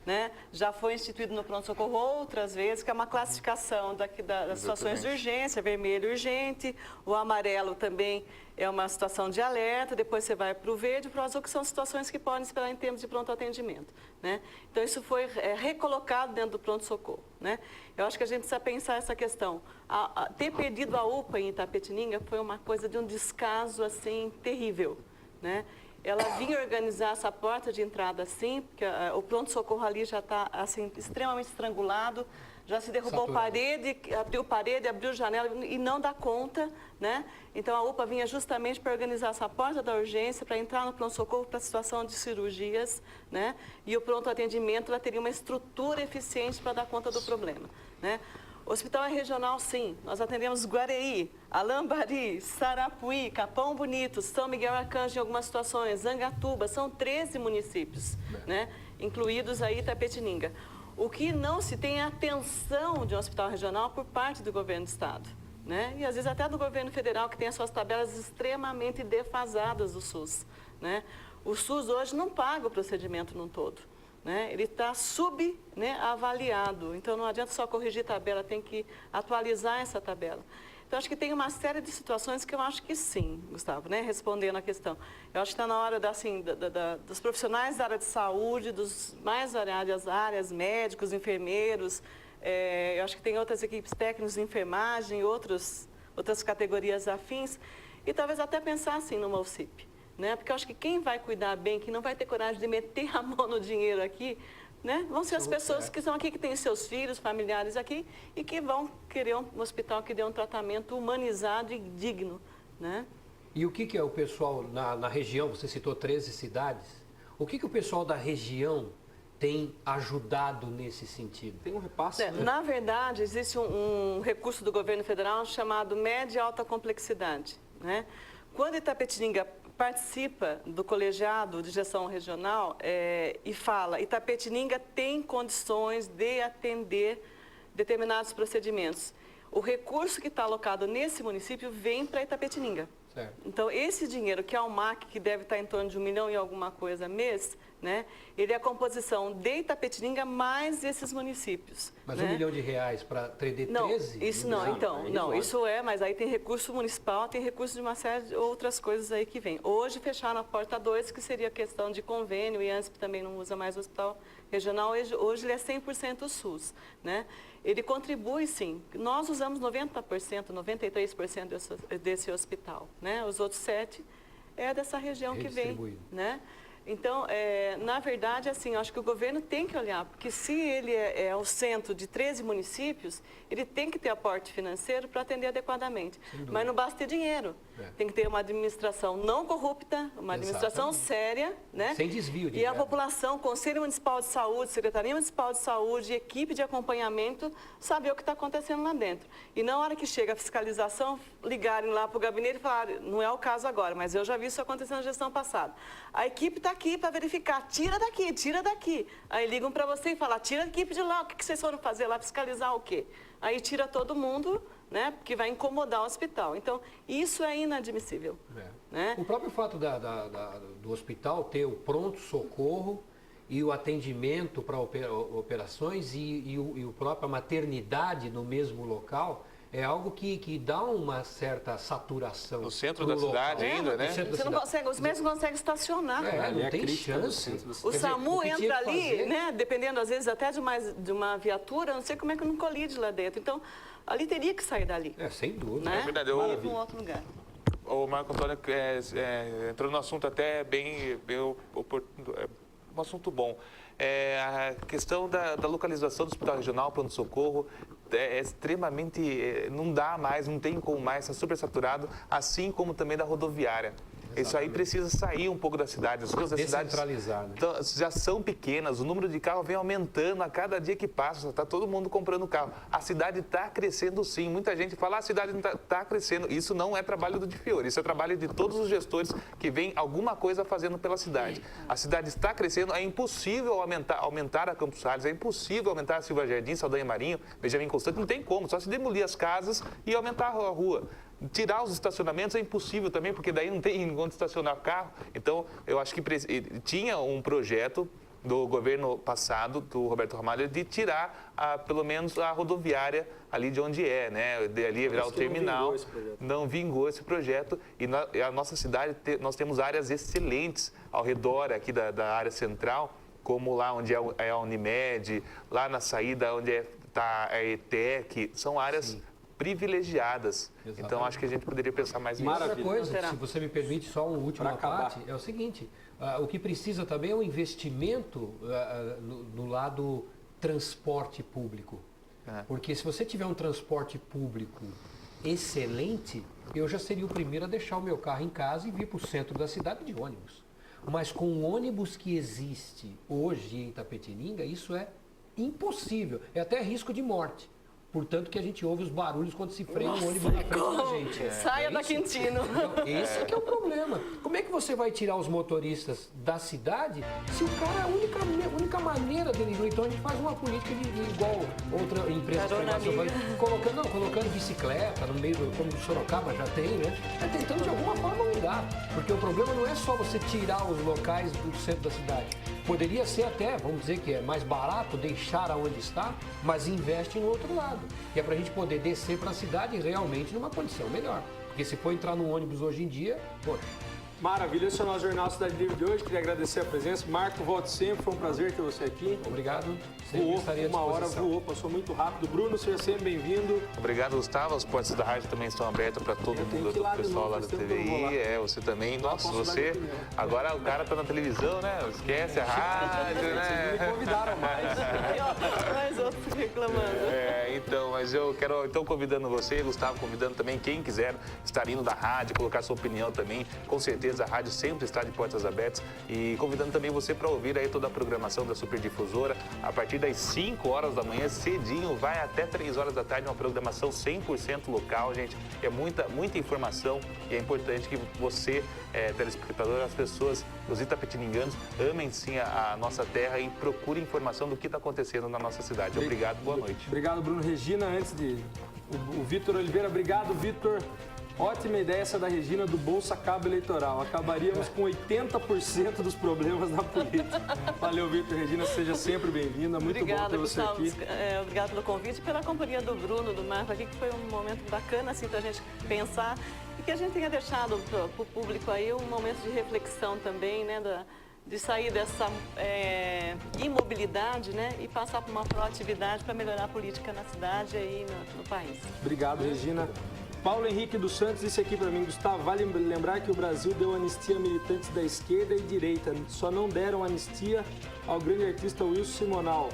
[SPEAKER 4] Né? Já foi instituído no pronto-socorro outras vezes, que é uma classificação das situações de urgência, vermelho urgente, o amarelo também é uma situação de alerta, depois você vai para o verde e para o azul, que são situações que podem esperar em termos de pronto atendimento. Né? Então, isso foi recolocado dentro do pronto-socorro. Né? Eu acho que a gente precisa pensar essa questão. Ter perdido a UPA em Itapetininga foi uma coisa de um descaso assim, terrível. Né? Ela vinha organizar essa porta de entrada assim, porque o pronto-socorro ali já está assim, extremamente estrangulado, já se derrubou parede, abriu janela e não dá conta, né? Então a UPA vinha justamente para organizar essa porta da urgência, para entrar no pronto-socorro para a situação de cirurgias, né? E o pronto atendimento ela teria uma estrutura eficiente para dar conta do problema, né? O hospital é regional, sim. Nós atendemos Guareí, Alambari, Sarapuí, Capão Bonito, São Miguel Arcanjo em algumas situações, Zangatuba, são 13 municípios, né? Incluídos aí Itapetininga. O que não se tem é a atenção de um hospital regional por parte do governo do estado, né? E às vezes até do governo federal, que tem as suas tabelas extremamente defasadas do SUS, né? O SUS hoje não paga o procedimento num todo. Né? Ele está subavaliado, então não adianta só corrigir tabela, tem que atualizar essa tabela. Então, acho que tem uma série de situações que eu acho que sim, Gustavo, né? Respondendo à questão. Eu acho que está na hora dos profissionais da área de saúde, dos mais variadas áreas, médicos, enfermeiros, eu acho que tem outras equipes técnicas de enfermagem, outras categorias afins, e talvez até pensar assim numa UCIP. Né? Porque eu acho que quem vai cuidar bem, que não vai ter coragem de meter a mão no dinheiro aqui, né? Vão ser as pessoas que estão aqui, que têm seus filhos, familiares aqui e que vão querer um hospital que dê um tratamento humanizado e digno. Né?
[SPEAKER 3] E o que é o pessoal na região, você citou 13 cidades, o que o pessoal da região tem ajudado nesse sentido?
[SPEAKER 1] Tem um repasse, né?
[SPEAKER 4] Na verdade, existe um recurso do governo federal chamado média e alta complexidade. Né? Quando Itapetininga participa do colegiado de gestão regional e fala, Itapetininga tem condições de atender determinados procedimentos. O recurso que está alocado nesse município vem para Itapetininga. Certo. Então, esse dinheiro, que é o MAC, que deve estar em torno de 1 milhão e alguma coisa mês, né, ele é a composição de Itapetininga mais esses municípios.
[SPEAKER 3] Mas
[SPEAKER 4] né?
[SPEAKER 3] R$1 milhão para 13?
[SPEAKER 4] Não, isso não. Então, não, isso mas aí tem recurso municipal, tem recurso de uma série de outras coisas aí que vem. Hoje fecharam a porta 2, que seria questão de convênio, e ANSP também não usa mais o hospital regional, hoje ele é 100% SUS, né? Ele contribui, sim. Nós usamos 90%, 93% desse hospital, né? Os outros 7% é dessa região que vem, né? Então, na verdade, assim, eu acho que o governo tem que olhar, porque se ele é o centro de 13 municípios, ele tem que ter aporte financeiro para atender adequadamente. Mas não basta ter dinheiro. Tem que ter uma administração não corrupta, uma administração séria, né?
[SPEAKER 3] Sem desvio de
[SPEAKER 4] E a população, Conselho Municipal de Saúde, Secretaria Municipal de Saúde, equipe de acompanhamento, saber o que está acontecendo lá dentro. E na hora que chega a fiscalização, ligarem lá para o gabinete e falarem, não é o caso agora, mas eu já vi isso acontecer na gestão passada. A equipe está aqui para verificar, tira daqui, tira daqui. Aí ligam para você e falam, tira a equipe de lá, o que vocês foram fazer lá, fiscalizar o quê? Aí tira todo mundo, né, porque vai incomodar o hospital. Então, isso é inadmissível. Né?
[SPEAKER 3] O próprio fato do hospital ter o pronto-socorro e o atendimento para operações e a própria maternidade no mesmo local, é algo que dá uma certa saturação.
[SPEAKER 2] No centro da cidade ainda, né?
[SPEAKER 4] Você não consegue, os médicos não conseguem estacionar.
[SPEAKER 3] Não tem chance.
[SPEAKER 4] O SAMU entra ali, né, dependendo às vezes até de uma viatura, não sei como é que não colide lá dentro. Então, ali teria que sair dali.
[SPEAKER 3] Sem dúvida.
[SPEAKER 4] Né?
[SPEAKER 2] É verdade,
[SPEAKER 4] E ir para um outro lugar.
[SPEAKER 2] O Marco Antônio entrou no assunto até bem oportuno, um assunto bom. A questão da localização do Hospital Regional, pronto-socorro, é extremamente, não dá mais, não tem como mais, está super saturado, assim como também da rodoviária. Isso aí precisa sair um pouco da cidade. As ruas da cidade já são pequenas, o número de carros vem aumentando a cada dia que passa, está todo mundo comprando carro. A cidade está crescendo sim. Muita gente fala, a cidade não está crescendo. Isso não é trabalho do Difiore, isso é trabalho de todos os gestores que vêm alguma coisa fazendo pela cidade. A cidade está crescendo, é impossível aumentar a Campos Salles, é impossível aumentar a Silva Jardim, Saldanha Marinho, Benjamin Constant, não tem como, só se demolir as casas e aumentar a rua. Tirar os estacionamentos é impossível também, porque daí não tem onde estacionar o carro. Então, eu acho que tinha um projeto do governo passado, do Roberto Ramalho, de tirar pelo menos a rodoviária ali de onde né? De ali virar o terminal. Não vingou esse projeto. E a nossa cidade, nós temos áreas excelentes ao redor aqui da área central, como lá onde é a Unimed, lá na saída onde está a ETEC, são áreas privilegiadas. Exatamente. Então, acho que a gente poderia pensar mais nisso.
[SPEAKER 3] Outra coisa, se você me permite só uma última parte, é o seguinte, o que precisa também é um investimento no lado transporte público. Porque se você tiver um transporte público excelente, eu já seria o primeiro a deixar o meu carro em casa e vir para o centro da cidade de ônibus. Mas com o ônibus que existe hoje em Itapetininga, isso é impossível. É até risco de morte. Portanto, que a gente ouve os barulhos quando se freia um ônibus na frente da gente.
[SPEAKER 4] Saia da Quintino.
[SPEAKER 3] Então, esse é que é o problema. Como é que você vai tirar os motoristas da cidade se o cara é a única maneira dele ir? Então a gente faz uma política de igual outra empresa colocando bicicleta no meio como o Sorocaba já tem, né? Tentando de alguma forma mudar. Porque o problema não é só você tirar os locais do centro da cidade. Poderia ser até, vamos dizer que é mais barato deixar aonde está, mas investe no outro lado. Que é para a gente poder descer para a cidade realmente numa condição melhor. Porque se for entrar no ônibus hoje em dia, poxa.
[SPEAKER 1] Maravilha, esse é o nosso Jornal Cidade Livre de hoje. Queria agradecer a presença. Marco, volte sempre, foi um prazer ter você aqui.
[SPEAKER 3] Obrigado.
[SPEAKER 1] Voou, uma hora voou, passou muito rápido. Bruno, seja sempre bem-vindo.
[SPEAKER 2] Obrigado, Gustavo. As portas da rádio também estão abertas para todo mundo, todo o pessoal lá da TVI. Você também. Nossa, você. Agora o cara tá na televisão, né? Esquece a rádio, né?
[SPEAKER 1] Me convidaram mais.
[SPEAKER 4] Mais outros reclamando.
[SPEAKER 2] Então, mas eu quero, convidando você, Gustavo, convidando também quem quiser estar indo da rádio, colocar sua opinião também. Com certeza a rádio sempre está de portas abertas e convidando também você para ouvir aí toda a programação da Superdifusora a partir das 5 horas da manhã, cedinho, vai até 3 horas da tarde, uma programação 100% local, gente. É muita informação e é importante que você, telespectador, as pessoas, os itapetininganos, amem sim a nossa terra e procurem informação do que está acontecendo na nossa cidade. Obrigado, boa noite.
[SPEAKER 1] Obrigado, Bruno. Regina, antes de... O Vitor Oliveira, obrigado, Vitor. Ótima ideia essa da Regina do Bolsa Cabo Eleitoral. Acabaríamos com 80% dos problemas da política. Valeu, Vitor. Regina, seja sempre bem-vinda. Muito bom ter você aqui.
[SPEAKER 4] Obrigado pelo convite e pela companhia do Bruno, do Marco aqui, que foi um momento bacana assim, para a gente pensar e que a gente tenha deixado para o público aí um momento de reflexão também, né, de sair dessa imobilidade, né, e passar por uma proatividade para melhorar a política na cidade e no país.
[SPEAKER 1] Obrigado, Regina. Paulo Henrique dos Santos disse aqui para mim, Gustavo, vale lembrar que o Brasil deu anistia a militantes da esquerda e direita, só não deram anistia ao grande artista Wilson Simonal,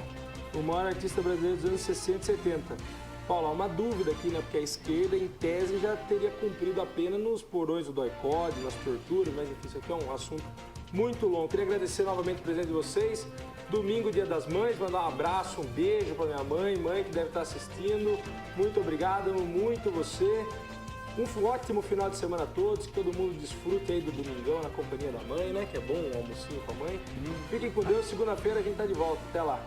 [SPEAKER 1] o maior artista brasileiro dos anos 60 e 70. Paulo, há uma dúvida aqui, né? Porque a esquerda, em tese, já teria cumprido a pena nos porões do DOI-CODE, nas torturas, mas enfim, isso aqui é um assunto muito longo. Queria agradecer novamente o presente de vocês. Domingo, Dia das Mães, mandar um abraço, um beijo para minha mãe que deve estar assistindo. Muito obrigado, muito você. Um ótimo final de semana a todos, que todo mundo desfrute aí do domingão na companhia da mãe, né? Que é bom um almocinho com a mãe. Fiquem com Deus, segunda-feira a gente tá de volta. Até lá.